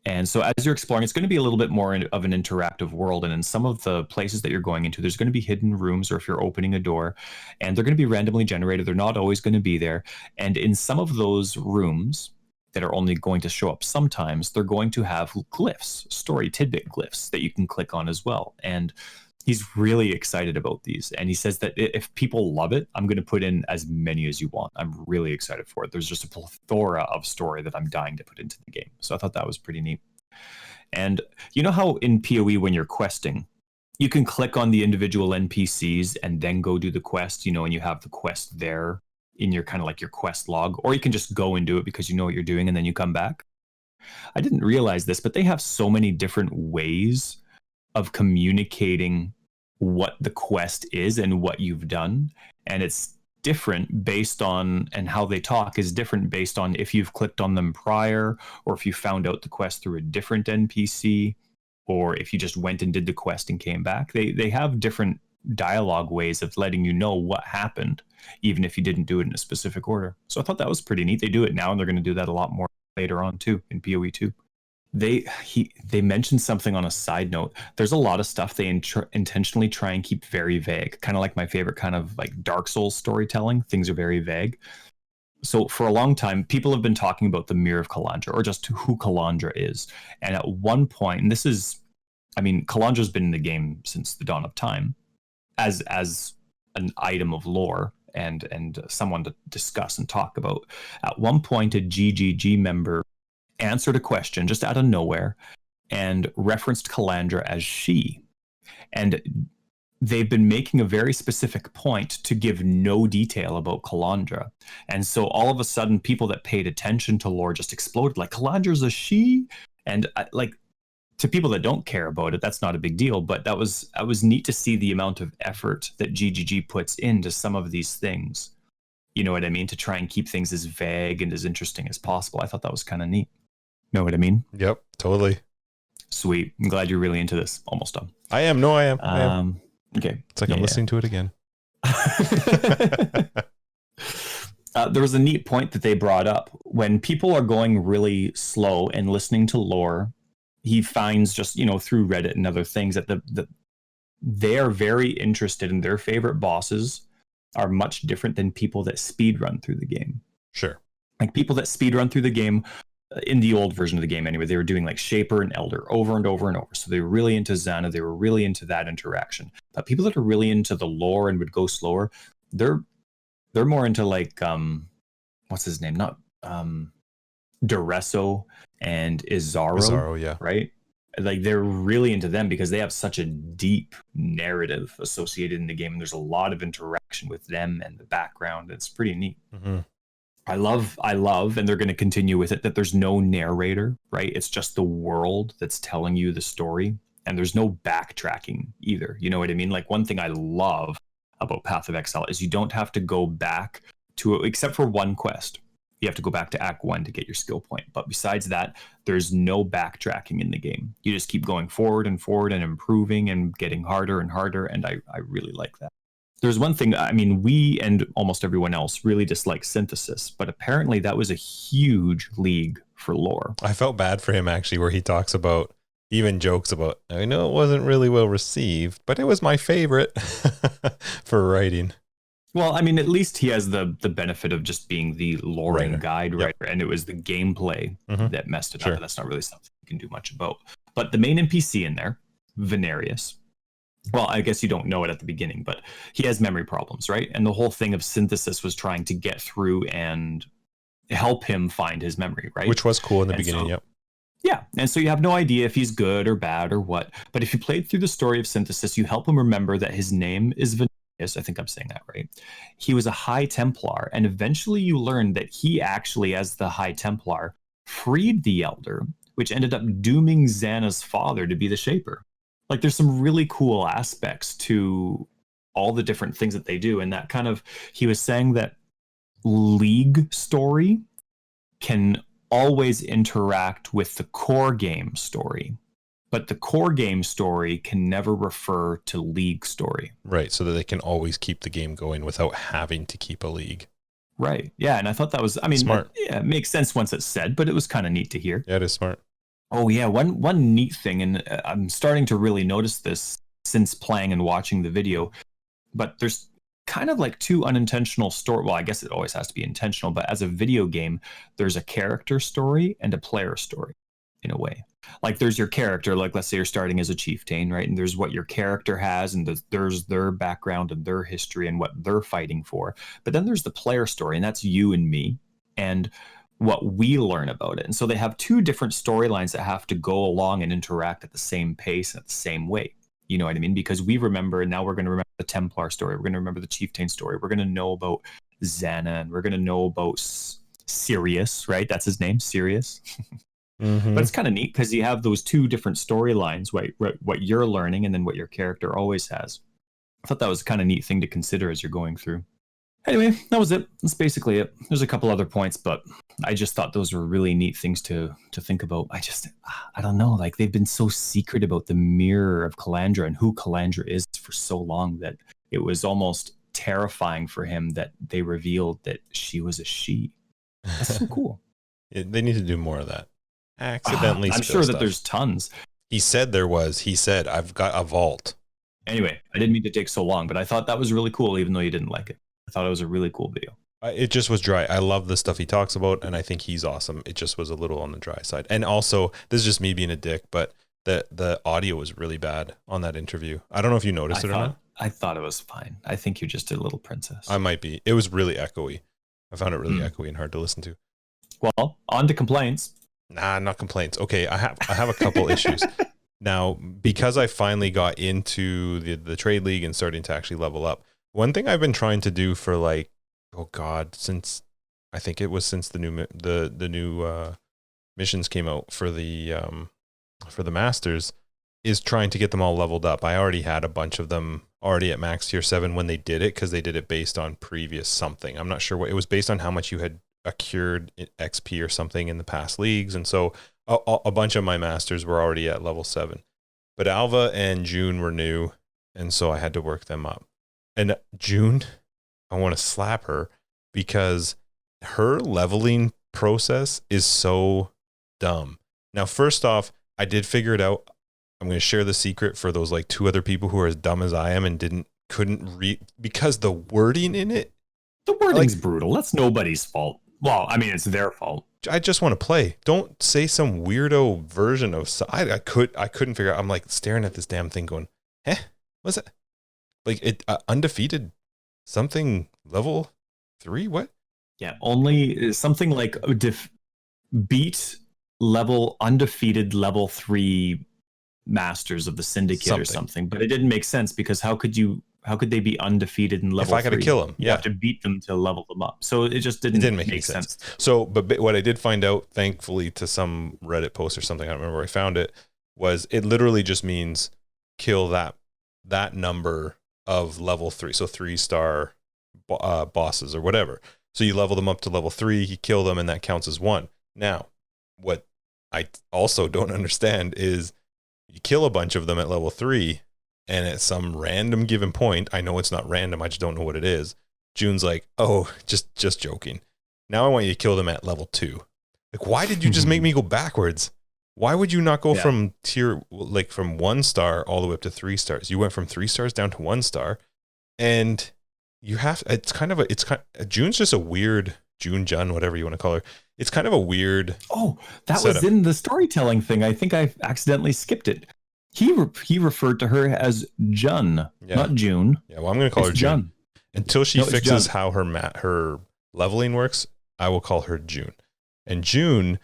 And so as you're exploring, it's going to be a little bit more of an interactive world. And in some of the places that you're going into, there's going to be hidden rooms, or if you're opening a door, and they're going to be randomly generated. They're not always going to be there. And in some of those rooms that are only going to show up sometimes, they're going to have glyphs, story tidbit glyphs that you can click on as well. And he's really excited about these. And he says that if people love it, I'm going to put in as many as you want. I'm really excited for it. There's just a plethora of story that I'm dying to put into the game. So I thought that was pretty neat. And you know how in PoE, when you're questing, you can click on the individual NPCs and then go do the quest, and you have the quest there in your kind of like your quest log, or you can just go and do it because you know what you're doing and then you come back. I didn't realize this, but they have so many different ways of communicating what the quest is and what you've done. And it's different based on, and how they talk is different based on if you've clicked on them prior, or if you found out the quest through a different NPC, or if you just went and did the quest and came back. They have different dialogue ways of letting you know what happened, even if you didn't do it in a specific order. So I thought that was pretty neat. They do it now, and they're going to do that a lot more later on too in PoE 2. They mentioned something on a side note. There's a lot of stuff they intentionally try and keep very vague, kind of like my favorite kind of like Dark Souls storytelling. Things are very vague. So for a long time, people have been talking about the Mirror of Kalandra, or just who Kalandra is. And at one point, and this is, Kalandra's been in the game since the dawn of time as an item of lore and someone to discuss and talk about. At one point, a GGG member answered a question just out of nowhere and referenced Kalandra as she. And they've been making a very specific point to give no detail about Kalandra. And so all of a sudden, people that paid attention to lore just exploded, like, Kalandra's a she? And like, to people that don't care about it, that's not a big deal. But that was neat to see the amount of effort that GGG puts into some of these things. You know what I mean? To try and keep things as vague and as interesting as possible. I thought that was kind of neat. Know what I mean? Yep, totally. Sweet. I'm glad you're really into this. Almost done. I am. No, I am. Okay. It's like I'm listening to it again. There was a neat point that they brought up. When people are going really slow and listening to lore, he finds just, through Reddit and other things that they are very interested in their favorite bosses are much different than people that speed run through the game. Sure. Like people that speed run through the game, in the old version of the game anyway, they were doing like Shaper and Elder over and over and over. So they were really into Xana. They were really into that interaction. But people that are really into the lore and would go slower, they're more into like, what's his name? Not Duresso and Izaro. Bizarro, yeah. Right? Like they're really into them because they have such a deep narrative associated in the game, and there's a lot of interaction with them and the background. It's pretty neat. Mm-hmm. I love, and they're going to continue with it, that there's no narrator, right? It's just the world that's telling you the story, and there's no backtracking either. You know what I mean? Like one thing I love about Path of Exile is you don't have to go back to it, except for one quest. You have to go back to Act 1 to get your skill point. But besides that, there's no backtracking in the game. You just keep going forward and forward and improving and getting harder and harder, and I really like that. There's one thing, I mean, we and almost everyone else really dislike synthesis, but apparently that was a huge league for lore. I felt bad for him actually, where he talks about, even jokes about, I know it wasn't really well received, but it was my favorite for writing. Well, I mean, at least he has the benefit of just being the loring guide writer, Yep. and it was the gameplay that messed it Sure. up. That's not really something you can do much about. But the main NPC in there, Venarius, well, I guess you don't know it at the beginning, but he has memory problems, right? And the whole thing of synthesis was trying to get through and help him find his memory, right? Which was cool in the And beginning, so- yep. Yeah, and so you have no idea if he's good or bad or what. But if you played through the story of synthesis, you help him remember that his name is Venarius. I think I'm saying that right. He was a High Templar, and eventually you learn that he actually, as the High Templar, freed the Elder, which ended up dooming Xana's father to be the Shaper. Like there's some really cool aspects to all the different things that they do, and that kind of, he was saying that League story can always interact with the core game story, but the core game story can never refer to League story. Right, so that they can always keep the game going without having to keep a league. Right. Yeah, and I thought that was, I mean, Smart. It makes sense once it's said, but it was kind of neat to hear. Yeah, it is smart. Oh yeah, one neat thing, and I'm starting to really notice this since playing and watching the video, but there's kind of like two unintentional story. Well, I guess it always has to be intentional, but as a video game, there's a character story and a player story in a way. Like there's your character, like let's say you're starting as a chieftain, right? And there's what your character has, and there's their background and their history and what they're fighting for. But then there's the player story, and that's you and me. And what we learn about it. And so they have two different storylines that have to go along and interact at the same pace and at the same way. You know what I mean? Because we remember, and now we're going to remember the Templar story. We're going to remember the Chieftain story. We're going to know about Xana, and we're going to know about Sirius, right? That's his name, Sirius. Mm-hmm. But it's kind of neat because you have those two different storylines, what you're learning and then what your character always has. I thought that was a kind of neat thing to consider as you're going through. Anyway, that was it. That's basically it. There's a couple other points, but I just thought those were really neat things to think about. I don't know, like they've been so secret about the mirror of Calandra and who Calandra is for so long that it was almost terrifying for him that they revealed that she was a she. That's so cool. They need to do more of that. Accidentally I'm spill sure stuff. that there's tons. He said, I've got a vault. Anyway, I didn't mean to take so long, but I thought that was really cool, even though you didn't like it. I thought it was a really cool video. It just was dry. I love the stuff he talks about, and I think he's awesome. It just was a little on the dry side. And also, this is just me being a dick, but the audio was really bad on that interview. I don't know if you noticed it or not. I thought it was fine. I think you're just a little princess. I might be. It was really echoey. I found it really echoey and hard to listen to. Well, on to complaints. Nah, not complaints. Okay, I have a couple issues. Now, because I finally got into the trade league and starting to actually level up, one thing I've been trying to do for like, oh God, since I think it was since the new missions came out for the masters, is trying to get them all leveled up. I already had a bunch of them already at max tier 7 when they did it, because they did it based on previous something. I'm not sure what it was based on, how much you had accrued XP or something in the past leagues, and so a bunch of my masters were already at level 7. But Alva and Joone were new, and so I had to work them up. And Joone, I want to slap her because her leveling process is so dumb. Now, first off, I did figure it out. I'm going to share the secret for those like 2 other people who are as dumb as I am and couldn't read, because the wording in it. The wording's brutal. That's nobody's fault. Well, I mean, it's their fault. I just want to play. Don't say some weirdo version of. I couldn't figure out. I'm like staring at this damn thing, going, what's it? Like it undefeated something level 3? What? Yeah, only something like beat level undefeated level 3 masters of the syndicate or Something. something, but it didn't make sense because how could they be undefeated in level If I got to 3? kill them, You yeah. have to beat them to level them up. So it just It didn't, didn't make any sense. So, but what I did find out, thankfully, to some Reddit post or something, I don't remember where I found it, was it literally just means kill that number of level 3, so 3-star bosses or whatever. So you level them up to level 3, you kill them, and that counts as 1. Now, what I also don't understand is you kill a bunch of them at level 3, and at some random given point, I know it's not random, I just don't know what it is, Joone's like, oh, just joking. Now I want you to kill them at level 2. Like, why did you just make me go backwards? Why would you not go from from 1 star all the way up to 3 stars? You went from 3 stars down to 1 star, and you have, Joone's just a weird, Joone, whatever you want to call her. It's kind of a weird. Oh, that setup. was in the storytelling thing. I think I accidentally skipped it. He referred to her as Joone, not Joone. Yeah, well, I'm going to call her Joone. Until she fixes how her leveling works, I will call her Joone. And Joone,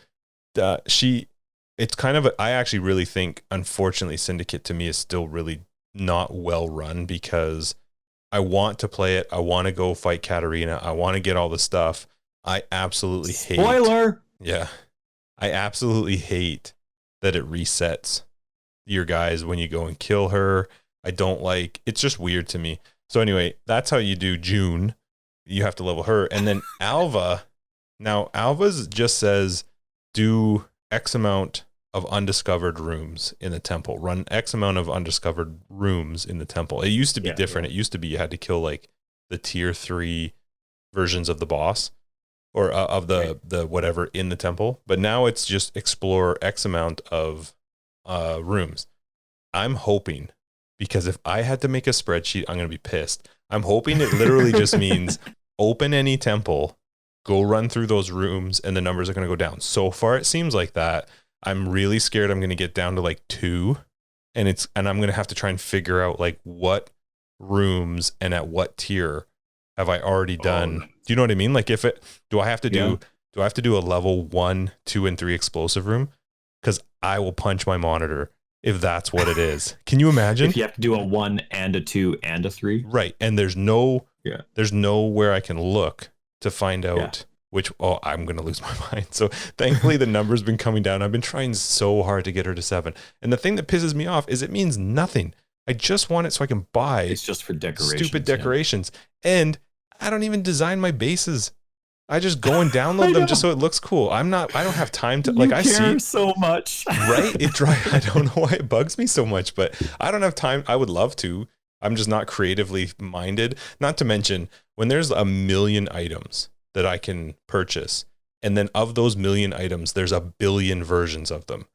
it's kind of, I actually really think, unfortunately, Syndicate to me is still really not well run because I want to play it. I want to go fight Katarina. I want to get all the stuff. I absolutely hate. Spoiler! Yeah. I absolutely hate that it resets your guys when you go and kill her. I don't like, it's just weird to me. So anyway, that's how you do Joone. You have to level her. And then Alva, now Alva's just says do X amount of undiscovered rooms in the temple. Run X amount of undiscovered rooms in the temple. It used to be different. Yeah. It used to be you had to kill like the tier 3 versions of the boss or of the whatever in the temple. But now it's just explore X amount of rooms. I'm hoping, because if I had to make a spreadsheet, I'm going to be pissed. I'm hoping it literally just means open any temple, go run through those rooms, and the numbers are going to go down. So far, it seems like that. I'm really scared I'm going to get down to like 2, and I'm going to have to try and figure out like what rooms and at what tier have I already done. Do you know what I mean? Like do I have to do a level 1, 2, and 3 explosive room? Because I will punch my monitor if that's what it is. Can you imagine? If you have to do a 1 and a 2 and a 3? Right. And there's nowhere I can look to find out which, I'm going to lose my mind. So thankfully the number's been coming down. I've been trying so hard to get her to 7. And the thing that pisses me off is it means nothing. I just want it so I can buy. It's just for decorations. Stupid decorations. Yeah. And I don't even design my bases. I just go and download them just so it looks cool. I don't have time to I see so much. Right? I don't know why it bugs me so much, but I don't have time. I would love to. I'm just not creatively minded. Not to mention when there's a million items that I can purchase, and then of those million items, there's a billion versions of them.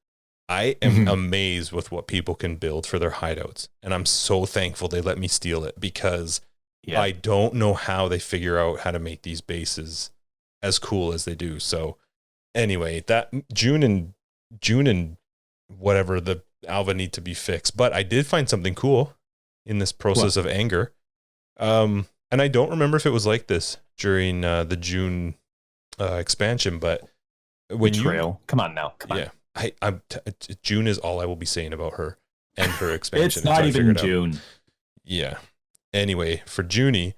I am amazed with what people can build for their hideouts. And I'm so thankful they let me steal it because I don't know how they figure out how to make these bases as cool as they do. So anyway, that Joone and whatever the Alva need to be fixed. But I did find something cool in this process of anger. And I don't remember if it was like this during the Joone expansion, but when Betrayal. Come on. Yeah. Joone is all I will be saying about her and her expansion. It's not even Joone. Yeah. Anyway, for Joone,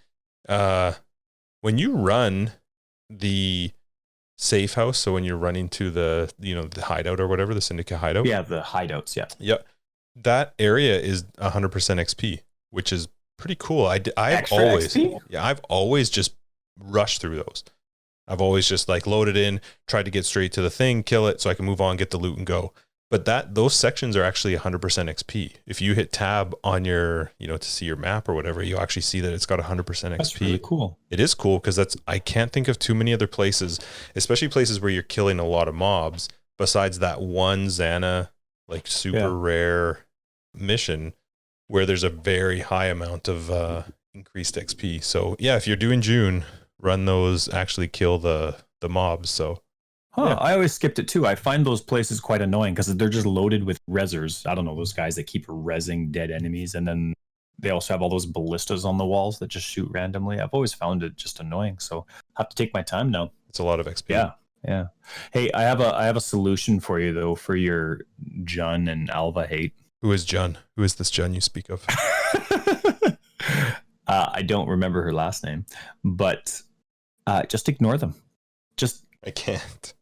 when you run the safe house, so when you're running to the hideout or whatever, the syndicate hideout. Yeah, the hideouts, yeah. Yep. That area is 100% XP, which is pretty cool. I've always just rushed through those. I've always just like loaded in, tried to get straight to the thing, kill it so I can move on, get the loot and go. But those sections are actually 100% XP. If you hit tab on your, to see your map or whatever, you actually see that it's got 100% XP. That's really cool. It is cool because I can't think of too many other places, especially places where you're killing a lot of mobs, besides that one Xana, like super rare mission where there's a very high amount of increased XP. So yeah, if you're doing Joone, run those, actually kill the mobs. So. I always skipped it too. I find those places quite annoying because they're just loaded with rezzers. I don't know, those guys that keep rezzing dead enemies, and then they also have all those ballistas on the walls that just shoot randomly. I've always found it just annoying, so I have to take my time now. It's a lot of XP. Yeah. Hey, I have a solution for you though for your Joone and Alva hate. Who is Joone? Who is this Joone you speak of? I don't remember her last name, but just ignore them. Just I can't.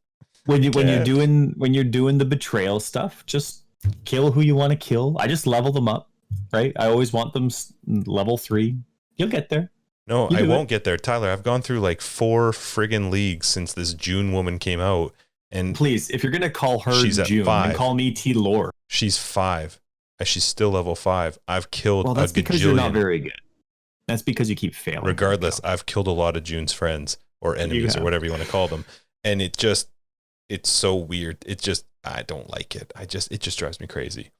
when you're doing the betrayal stuff, just kill who you want to kill. I just level them up, right? I always want them level 3. You'll get there. No, I won't get there, Tyler. I've gone through like 4 friggin' leagues since this Joone woman came out, and please, if you're gonna call her Joone, then call me T Lore. She's 5. She's still level 5. I've killed. Well, that's because you're not very good. That's because you keep failing. Regardless, I've killed a lot of Joone's friends or enemies or whatever you want to call them, and it's so weird. I don't like it. It just drives me crazy.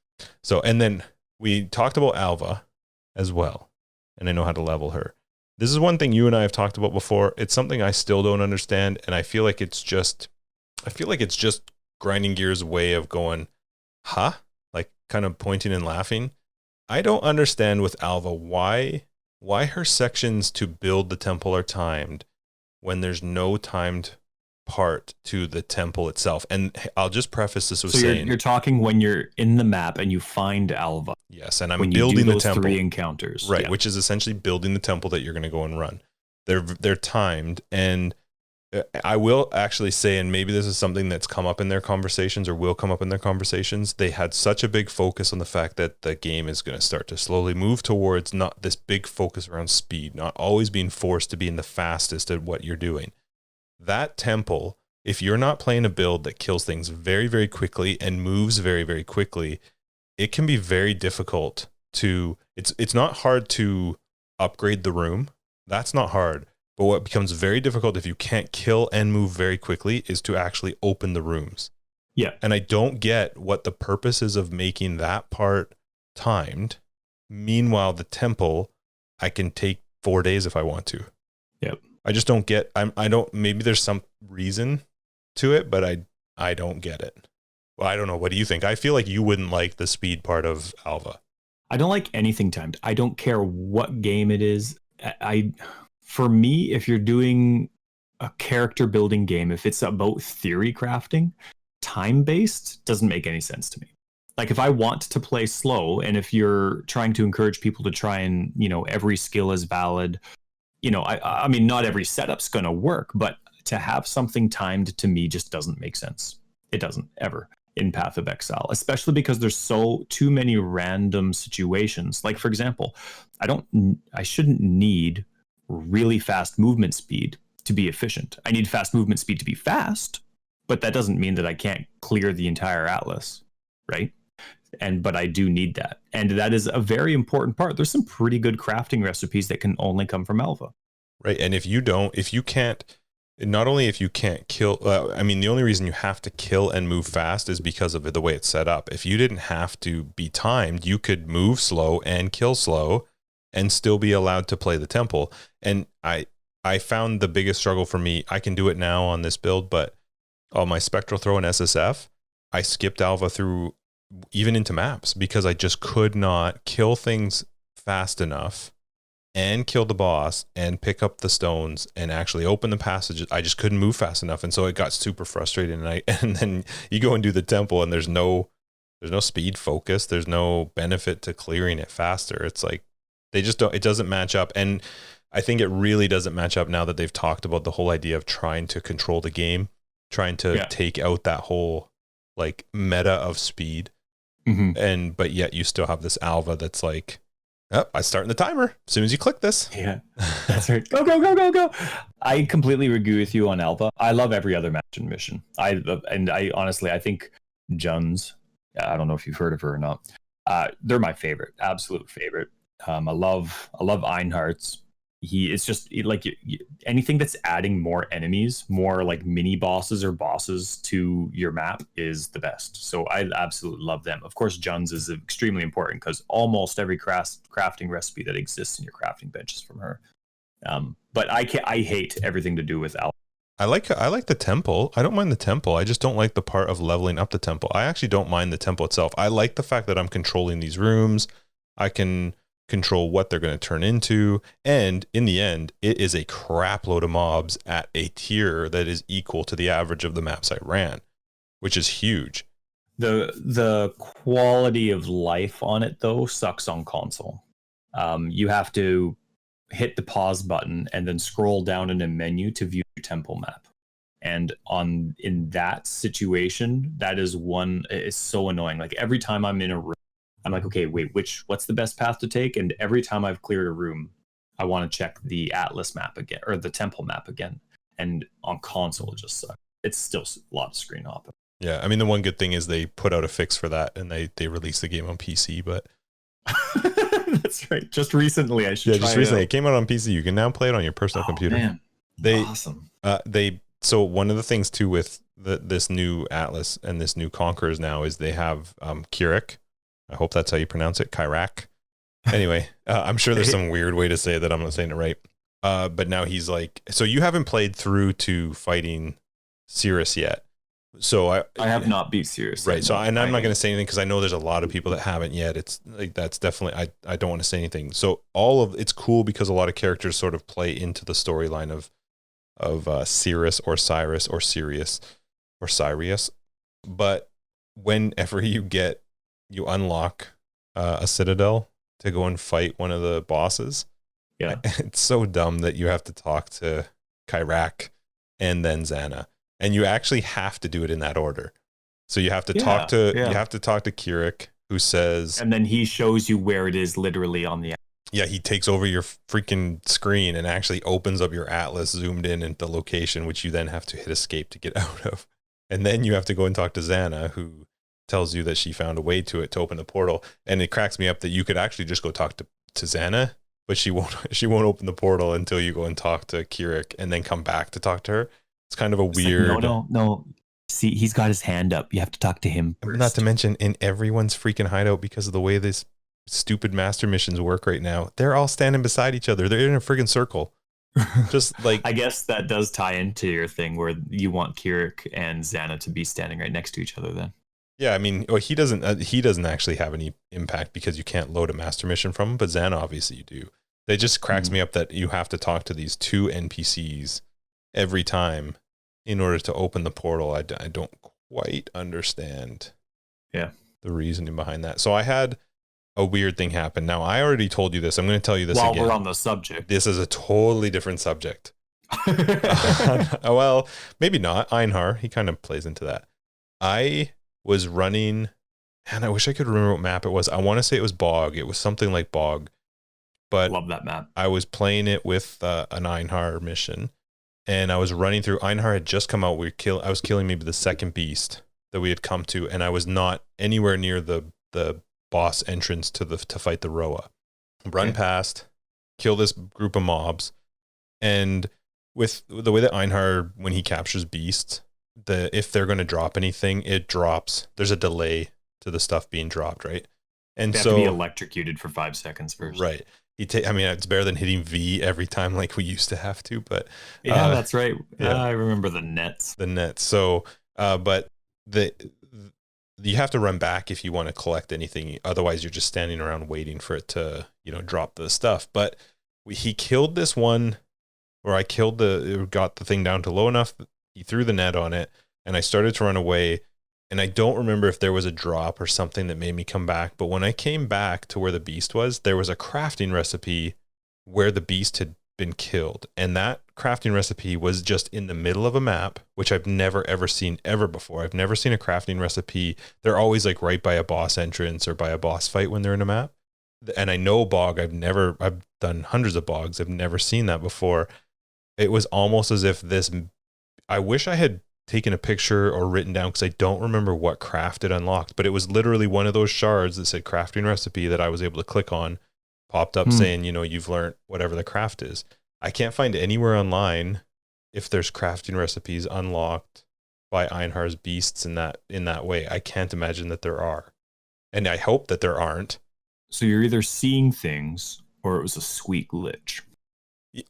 So, and then we talked about Alva as well, and I know how to level her. This is one thing you and I have talked about before. It's something I still don't understand, and I feel like it's just grinding gears way of going, huh? Like kind of pointing and laughing. I don't understand with Alva why her sections to build the temple are timed when there's no timed part to the temple itself. And I'll just preface this with saying you're talking when you're in the map and you find Alva. Yes, and I'm building the temple. 3 encounters. Right, which is essentially building the temple that you're going to go and run. They're timed, and I will actually say, and maybe this is something that's come up in their conversations or will come up in their conversations, they had such a big focus on the fact that the game is going to start to slowly move towards not this big focus around speed, not always being forced to be in the fastest at what you're doing. That temple, if you're not playing a build that kills things very, very quickly and moves very, very quickly, it can be very difficult to, it's not hard to upgrade the room. That's not hard. But what becomes very difficult if you can't kill and move very quickly is to actually open the rooms. Yeah. And I don't get what the purpose is of making that part timed. Meanwhile, the temple, I can take 4 days if I want to. Yep. I just don't get, maybe there's some reason to it, but I don't get it. Well, I don't know. What do you think? I feel like you wouldn't like the speed part of Alva. I don't like anything timed. I don't care what game it is. For me, if you're doing a character building game, if it's about theory crafting, time-based doesn't make any sense to me. Like if I want to play slow, and if you're trying to encourage people to try and, every skill is valid, I mean, not every setup's going to work, but to have something timed to me just doesn't make sense. It doesn't ever in Path of Exile, especially because there's too many random situations. Like, for example, I shouldn't need really fast movement speed to be efficient. I need fast movement speed to be fast, but that doesn't mean that I can't clear the entire atlas, right? But I do need that. And that is a very important part. There's some pretty good crafting recipes that can only come from Alva. Right. And if you can't kill, the only reason you have to kill and move fast is because of the way it's set up. If you didn't have to be timed, you could move slow and kill slow and still be allowed to play the temple. And I found the biggest struggle for me, I can do it now on this build, but on my Spectral Throw and SSF, I skipped Alva through even into maps because I just could not kill things fast enough and kill the boss and pick up the stones and actually open the passages. I just couldn't move fast enough. And so it got super frustrating. And then you go and do the temple and there's no speed focus. There's no benefit to clearing it faster. It's like, it doesn't match up. And I think it really doesn't match up now that they've talked about the whole idea of trying to control the game, trying to take out that whole like meta of speed. Mm-hmm. But yet you still have this Alva that's like, oh, I'm starting the timer as soon as you click this. Yeah, that's right. Go, go, go, go, go. I completely agree with you on Alva. I love every other match and mission. I honestly, I think Joone's, I don't know if you've heard of her or not. They're my favorite, absolute favorite. I love Einhardt's. It's just like anything that's adding more enemies, more like mini bosses or bosses to your map is the best. So I absolutely love them. Of course, Joone's is extremely important because almost every crafting recipe that exists in your crafting bench is from her. But I hate everything to do with Alva. I like the temple. I don't mind the temple. I just don't like the part of leveling up the temple. I actually don't mind the temple itself. I like the fact that I'm controlling these rooms. I can control what they're going to turn into, and in the end it is a crap load of mobs at a tier that is equal to the average of the maps I ran, which is huge. The quality of life on it though sucks on console. You have to hit the pause button and then scroll down in a menu to view your temple map. And in that situation, that is it's so annoying. Like every time I'm in a room, I'm like, okay, wait, what's the best path to take? And every time I've cleared a room, I want to check the Atlas map again or the temple map again. And on console, it just sucks. It's still a lot of screen hopping. Yeah, I mean, the one good thing is they put out a fix for that, and they released the game on PC. But that's right. Just recently, just recently, it came out on PC. You can now play it on your personal computer. Man, awesome. So one of the things too with this new Atlas and this new Conquerors now is they have Kirak. I hope that's how you pronounce it, Kirak. Anyway, I'm sure there's some weird way to say that. I'm not saying it right. But now he's like, so you haven't played through to fighting Cirrus yet. So I have not beat Cirrus. Right. So I'm not going to say anything because I know there's a lot of people that haven't yet. It's like, that's definitely, I don't want to say anything. So it's cool because a lot of characters sort of play into the storyline of Cirrus or Cyrus or Sirius or Sirius. But whenever you unlock a citadel to go and fight one of the bosses. Yeah. It's so dumb that you have to talk to Kirak and then Xana. And you actually have to do it in that order. So you have to talk to Kirak, who says, and then he shows you where it is literally on the. Yeah, he takes over your freaking screen and actually opens up your Atlas zoomed in at the location, which you then have to hit escape to get out of. And then you have to go and talk to Xana, who tells you that she found a way to open the portal. And it cracks me up that you could actually just go talk to Xana, but she won't open the portal until you go and talk to Kirak and then come back to talk to her. It's kind of a weird. Like, no. See, he's got his hand up. You have to talk to him first. Not to mention in everyone's freaking hideout, because of the way this stupid master missions work right now, they're all standing beside each other. They're in a friggin' circle. Just like, I guess that does tie into your thing where you want Kirak and Xana to be standing right next to each other then. Yeah, I mean, he doesn't actually have any impact because you can't load a master mission from him, but Xana obviously you do. It just cracks me up that you have to talk to these two NPCs every time in order to open the portal. I don't quite understand the reasoning behind that. So I had a weird thing happen. Now, I already told you this. I'm going to tell you this while again. We're on the subject. This is a totally different subject. Well, maybe not. Einhar, he kind of plays into that. I was running, and I wish I could remember what map it was. I want to say it was Bog. It was something like Bog. But love that map. I was playing it with an Einhar mission, and I was running through. Einhar had just come out. I was killing maybe the second beast that we had come to, and I was not anywhere near the boss entrance to fight the Roa. Run past, kill this group of mobs, and with the way that Einhar, when he captures beasts, if they're going to drop anything, it drops. There's a delay to the stuff being dropped, right? And they have to be electrocuted for 5 seconds first, right? I mean, it's better than hitting V every time like we used to have to, but yeah, that's right. I remember the nets. So, but you have to run back if you want to collect anything. Otherwise, you're just standing around waiting for it to, drop the stuff. But he killed this one, or I got the thing down to low enough. He threw the net on it, and I started to run away. And I don't remember if there was a drop or something that made me come back. But when I came back to where the beast was, there was a crafting recipe where the beast had been killed. And that crafting recipe was just in the middle of a map, which I've never, ever seen ever before. I've never seen a crafting recipe. They're always like right by a boss entrance or by a boss fight when they're in a map. And I know Bog, I've done hundreds of Bogs. I've never seen that before. It was almost as if I wish I had taken a picture or written down, because I don't remember what craft it unlocked, but it was literally one of those shards that said crafting recipe that I was able to click on, popped up saying, you've learned whatever the craft is. I can't find anywhere online if there's crafting recipes unlocked by Einhar's beasts in that way. I can't imagine that there are. And I hope that there aren't. So you're either seeing things or it was a sweet glitch.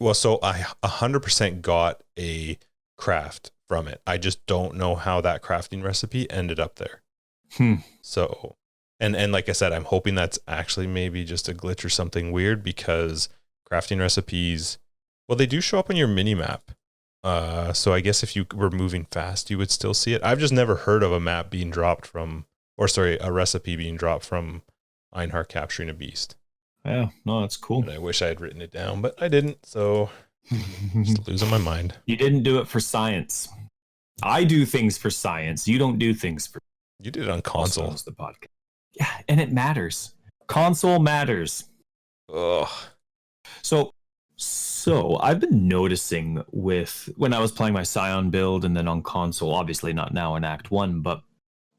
Well, so I 100% got a craft from it. I just don't know how that crafting recipe ended up there. So, and like I said, I'm hoping that's actually maybe just a glitch or something weird, because crafting recipes, well, they do show up on your mini map. So I guess if you were moving fast, you would still see it. I've just never heard of a map being dropped from or sorry, a recipe being dropped from Einhar capturing a beast. Yeah, no, that's cool. And I wish I had written it down, but I didn't. So just losing my mind. You didn't do it for science. I do things for science. You don't do things for. You did it on console. Also the podcast. Yeah, and it matters. Console matters. Ugh. So I've been noticing with when I was playing my Scion build and then on console, obviously not now in Act 1, but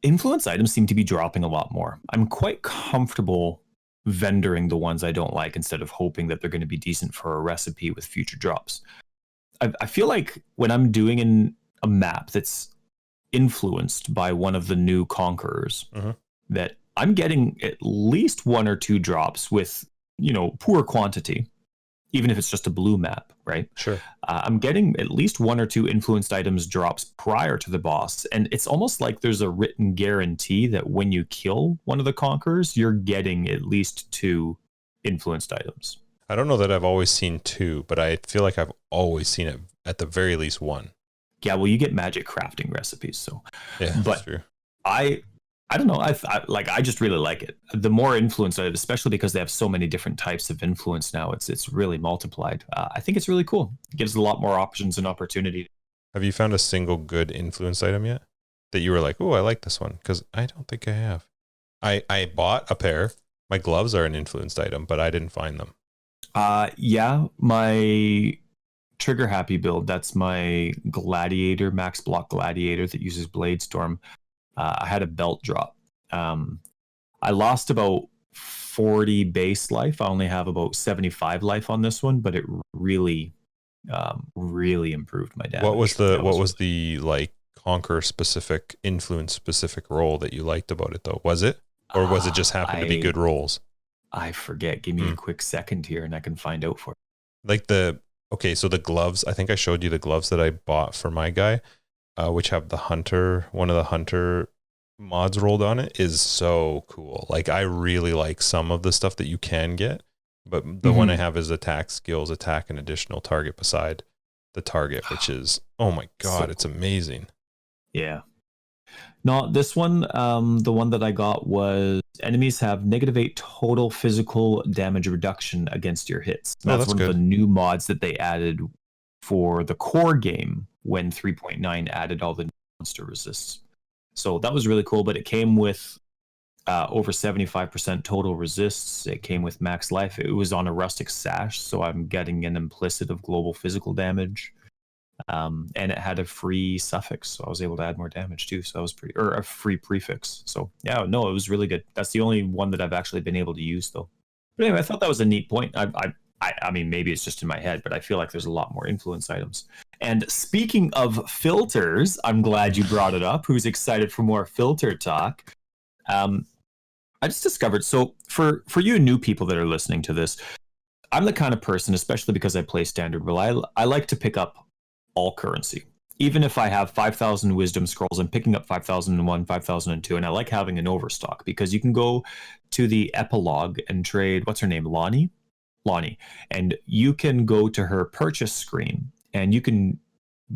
influence items seem to be dropping a lot more. I'm quite comfortable vendoring the ones I don't like instead of hoping that they're going to be decent for a recipe with future drops. I feel like when I'm doing a map that's influenced by one of the new conquerors, that I'm getting at least 1 or 2 drops with, poor quantity, even if it's just a blue map, right? Sure. I'm getting at least 1 or 2 influenced items drops prior to the boss. And it's almost like there's a written guarantee that when you kill one of the conquerors, you're getting at least 2 influenced items. I don't know that I've always seen 2, but I feel like I've always seen it at the very least 1. Yeah, well, you get magic crafting recipes, so. Yeah, but that's true. I don't know. I just really like it. The more influence, especially because they have so many different types of influence now, it's really multiplied. I think it's really cool. It gives a lot more options and opportunity. Have you found a single good influence item yet that you were like, oh, I like this one? Because I don't think I have. I bought a pair. My gloves are an influenced item, but I didn't find them. Yeah, my trigger happy build. That's my gladiator, max block gladiator that uses blade storm. I had a belt drop. I lost about 40 base life. I only have about 75 life on this one, but it really, really improved my damage. What was the like conquer specific, influence specific role that you liked about it though? Was it, or was it just happen to be good rolls? I forget. Give me a quick second here, and I can find out for you. Like so the gloves. I think I showed you the gloves that I bought for my guy. Which have the hunter, one of the hunter mods rolled on it, is so cool. Like I really like some of the stuff that you can get, but the one I have is attack skills, attack an additional target beside the target, which is, oh my God, it's amazing. Yeah. No, this one, the one that I got was enemies have -8 total physical damage reduction against your hits. That's one of the new mods that they added for the core game when 3.9 added all the monster resists. So that was really cool, but it came with over 75% total resists. It came with max life. It was on a rustic sash, so I'm getting an implicit of global physical damage. And it had a free suffix, so I was able to add more damage too. So that was or a free prefix. So yeah, no, it was really good. That's the only one that I've actually been able to use though. But anyway, I thought that was a neat point. I mean, maybe it's just in my head, but I feel like there's a lot more influence items. And speaking of filters, I'm glad you brought it up. Who's excited for more filter talk? I just discovered, so for you new people that are listening to this, I'm the kind of person, especially because I play standard role, I like to pick up all currency. Even if I have 5,000 wisdom scrolls, I'm picking up 5,001, 5,002, and I like having an overstock because you can go to the epilogue and trade, what's her name, Lonnie, and you can go to her purchase screen and you can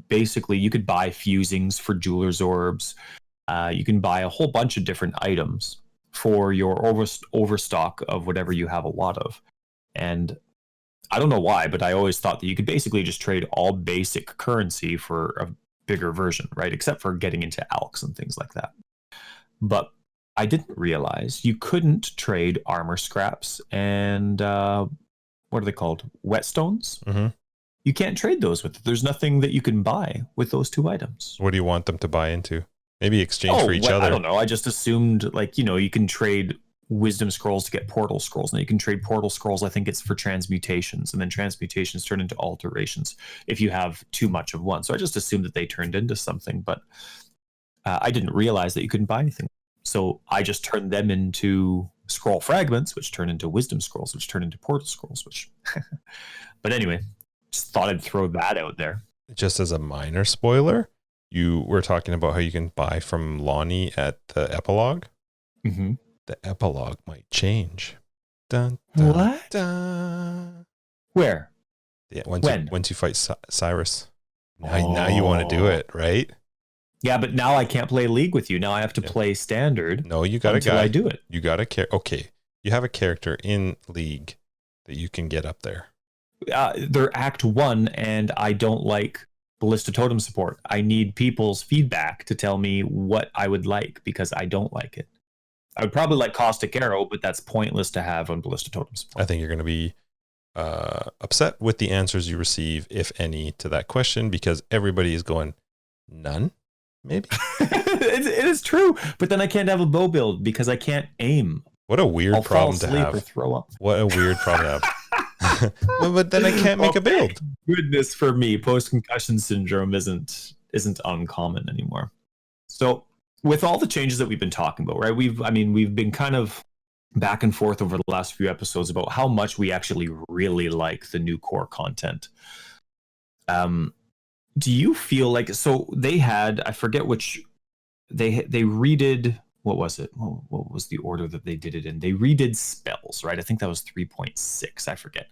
basically, you could buy fusings for jeweler's orbs. You can buy a whole bunch of different items for your overstock of whatever you have a lot of. And I don't know why, but I always thought that you could basically just trade all basic currency for a bigger version, right? Except for getting into alks and things like that. But I didn't realize you couldn't trade armor scraps and what are they called? Whetstones? Mm-hmm. You can't trade those with it. There's nothing that you can buy with those 2 items. What do you want them to buy into? Maybe exchange for each other. I don't know. I just assumed, like, you can trade wisdom scrolls to get portal scrolls. And you can trade portal scrolls, I think it's for transmutations. And then transmutations turn into alterations if you have too much of one. So I just assumed that they turned into something. But I didn't realize that you couldn't buy anything. So I just turned them into scroll fragments, which turn into wisdom scrolls, which turn into portal scrolls, which... But anyway, just thought I'd throw that out there. Just as a minor spoiler, you were talking about how you can buy from Lonnie at the epilogue. Mm-hmm. The epilogue might change. Dun, dun, what? Dun. Where? Yeah, once you fight Cyrus. Now you want to do it, right? Yeah, but now I can't play League with you. Now I have to play Standard. No, you got until a guy. I do it. You got a okay. You have a character in League that you can get up there. They're Act 1, and I don't like Ballista Totem support. I need people's feedback to tell me what I would like, because I don't like it. I would probably like Caustic Arrow, but that's pointless to have on Ballista Totem support. I think you're going to be upset with the answers you receive, if any, to that question, because everybody is going, none, maybe. It is true, but then I can't have a bow build because I can't aim. What a weird problem to have. Or throw up. What a weird problem to have. Well, but then I can't make a build. Goodness for me, post-concussion syndrome isn't uncommon anymore. So with all the changes that we've been talking about, right? We've been kind of back and forth over the last few episodes about how much we actually really like the new core content. Do you feel like, so they had, I forget which, they redid, what was it? What was the order that they did it in? They redid spells, right? I think that was 3.6. I forget.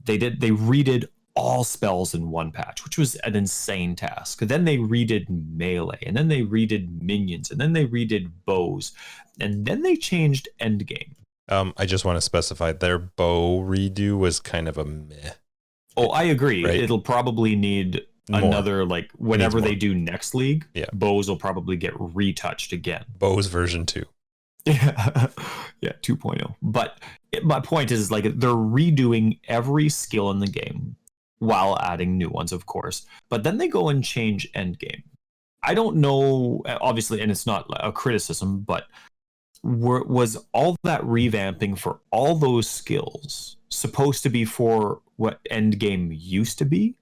They redid all spells in one patch, which was an insane task. Then they redid melee, and then they redid minions, and then they redid bows, and then they changed endgame. I just want to specify their bow redo was kind of a meh. Oh, I agree. Right? It'll probably need another, like, whenever they do next league, bows will probably get retouched again. Bows version 2. Yeah, 2.0. But my point is, like, they're redoing every skill in the game while adding new ones, of course. But then they go and change endgame. I don't know, obviously, and it's not a criticism, but was all that revamping for all those skills supposed to be for what endgame used to be?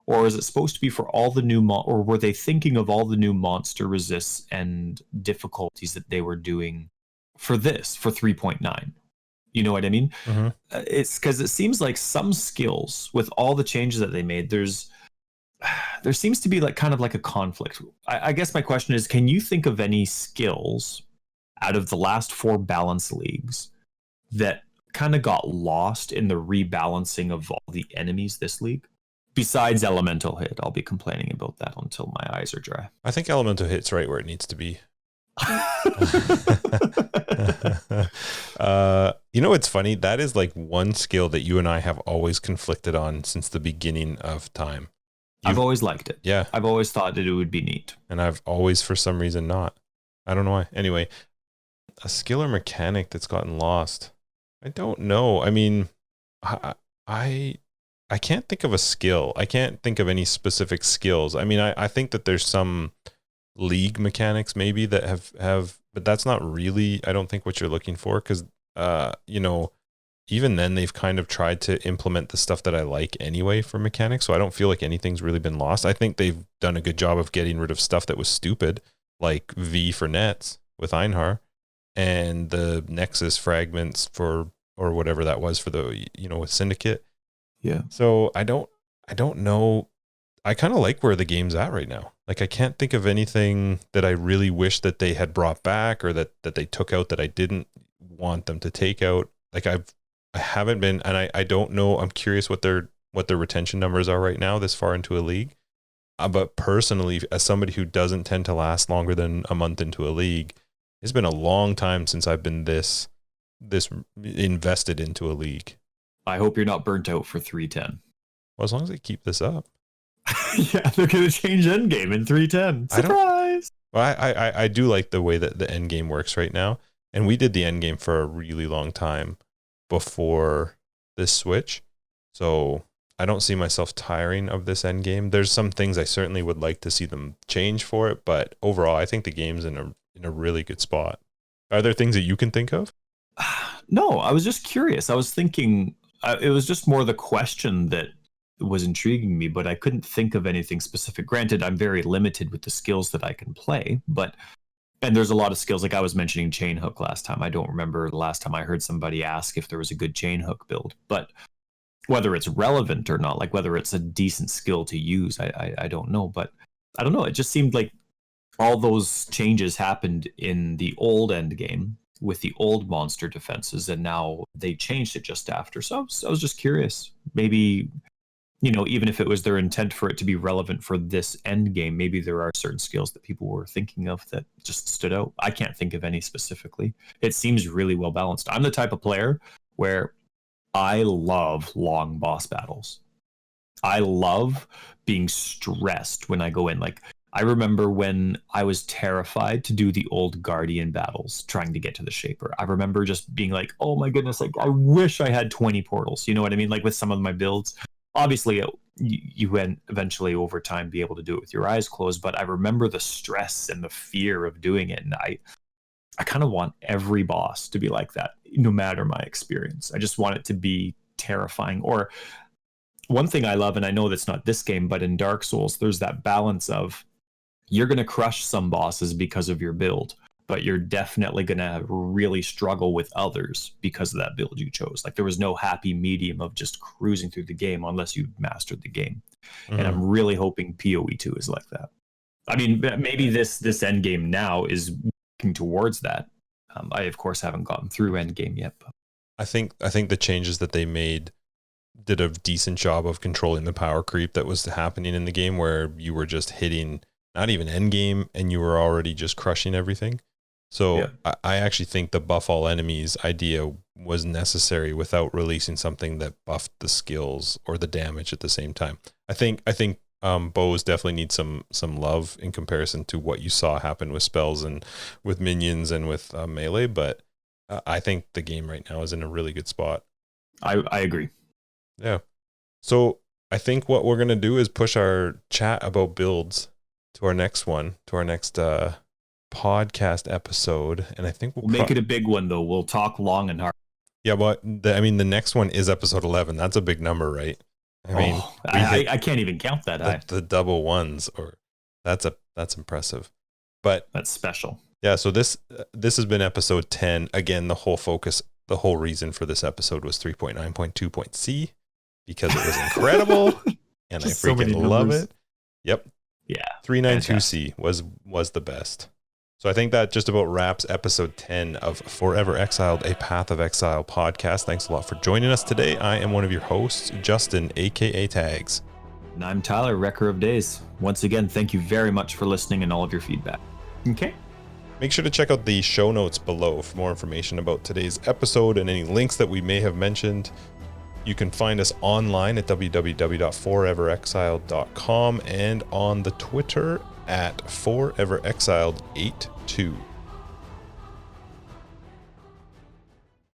Or is it supposed to be for all the new or were they thinking of all the new monster resists and difficulties that they were doing for this, for 3.9? You know what I mean? Mm-hmm. It's because it seems like some skills, with all the changes that they made, there seems to be like kind of like a conflict. I guess my question is, can you think of any skills out of the last 4 balance leagues that kind of got lost in the rebalancing of all the enemies this league? Besides Elemental Hit, I'll be complaining about that until my eyes are dry. I think Elemental Hit's right where it needs to be. You know what's funny? That is like one skill that you and I have always conflicted on since the beginning of time. I've always liked it. Yeah. I've always thought that it would be neat. And I've always, for some reason, not. I don't know why. Anyway, a skill or mechanic that's gotten lost. I don't know. I mean, I can't think of a skill. I can't think of any specific skills. I mean, I think that there's some league mechanics maybe that have, but that's not really, I don't think, what you're looking for, because, you know, even then they've kind of tried to implement the stuff that I like anyway for mechanics. So I don't feel like anything's really been lost. I think they've done a good job of getting rid of stuff that was stupid, like V for nets with Einhar and the Nexus fragments for, or whatever that was for the, you know, with Syndicate. Yeah. So I don't know. I kind of like where the game's at right now. Like, I can't think of anything that I really wish that they had brought back or that they took out that I didn't want them to take out. Like, I haven't been, and I don't know. I'm curious what their retention numbers are right now this far into a league. But personally, as somebody who doesn't tend to last longer than a month into a league, it's been a long time since I've been this invested into a league. I hope you're not burnt out for 310. Well, as long as they keep this up. Yeah, they're going to change endgame in 310. Surprise! I do like the way that the endgame works right now. And we did the endgame for a really long time before this switch. So I don't see myself tiring of this endgame. There's some things I certainly would like to see them change for it. But overall, I think the game's in a really good spot. Are there things that you can think of? No, I was just curious. I was thinking... it was just more the question that was intriguing me, but I couldn't think of anything specific. Granted, I'm very limited with the skills that I can play, and there's a lot of skills. Like I was mentioning chain hook last time. I don't remember the last time I heard somebody ask if there was a good chain hook build, but whether it's relevant or not, like whether it's a decent skill to use, I don't know. But I don't know. It just seemed like all those changes happened in the old end game with the old monster defenses, and now they changed it just after. So I was just curious. Maybe even if it was their intent for it to be relevant for this end game, maybe there are certain skills that people were thinking of that just stood out. I can't think of any specifically. It seems really well balanced. I'm the type of player where I love long boss battles. I love being stressed when I go in. Like, I remember when I was terrified to do the old Guardian battles, trying to get to the Shaper. I remember just being like, oh my goodness, like, I wish I had 20 portals. You know what I mean? Like, with some of my builds. Obviously, you would eventually over time be able to do it with your eyes closed, but I remember the stress and the fear of doing it. And I kind of want every boss to be like that, no matter my experience. I just want it to be terrifying. Or one thing I love, and I know that's not this game, but in Dark Souls, there's that balance of you're going to crush some bosses because of your build, but you're definitely going to really struggle with others because of that build you chose. Like, there was no happy medium of just cruising through the game unless you mastered the game. Mm-hmm. And I'm really hoping POE 2 is like that. I mean, maybe this end game now is working towards that. I, of course, haven't gotten through end game yet. But I think the changes that they made did a decent job of controlling the power creep that was happening in the game, where you were just hitting not even end game and you were already just crushing everything. So yeah. I actually think the buff all enemies idea was necessary without releasing something that buffed the skills or the damage at the same time. I think bows definitely need some love in comparison to what you saw happen with spells and with minions and with melee, but I think the game right now is in a really good spot. I agree. Yeah. So I think what we're going to do is push our chat about builds to our next podcast episode, and I think we'll make it a big one, though. We'll talk long and hard. Yeah, but the next one is episode 11. That's a big number, right? I can't even count that high. The double ones, or that's impressive. But that's special. Yeah, so this has been episode 10. Again, the whole reason for this episode was 3.9.2.c because it was incredible and I freaking love it. Yep. Yeah. 392C was the best. So I think that just about wraps episode 10 of Forever Exiled, a Path of Exile podcast. Thanks a lot for joining us today. I am one of your hosts, Justin, aka Tags. And I'm Tyler, Wrecker of Days. Once again, thank you very much for listening and all of your feedback. Okay. Make sure to check out the show notes below for more information about today's episode and any links that we may have mentioned. You can find us online at www.foreverexiled.com and on the Twitter at foreverexiled82.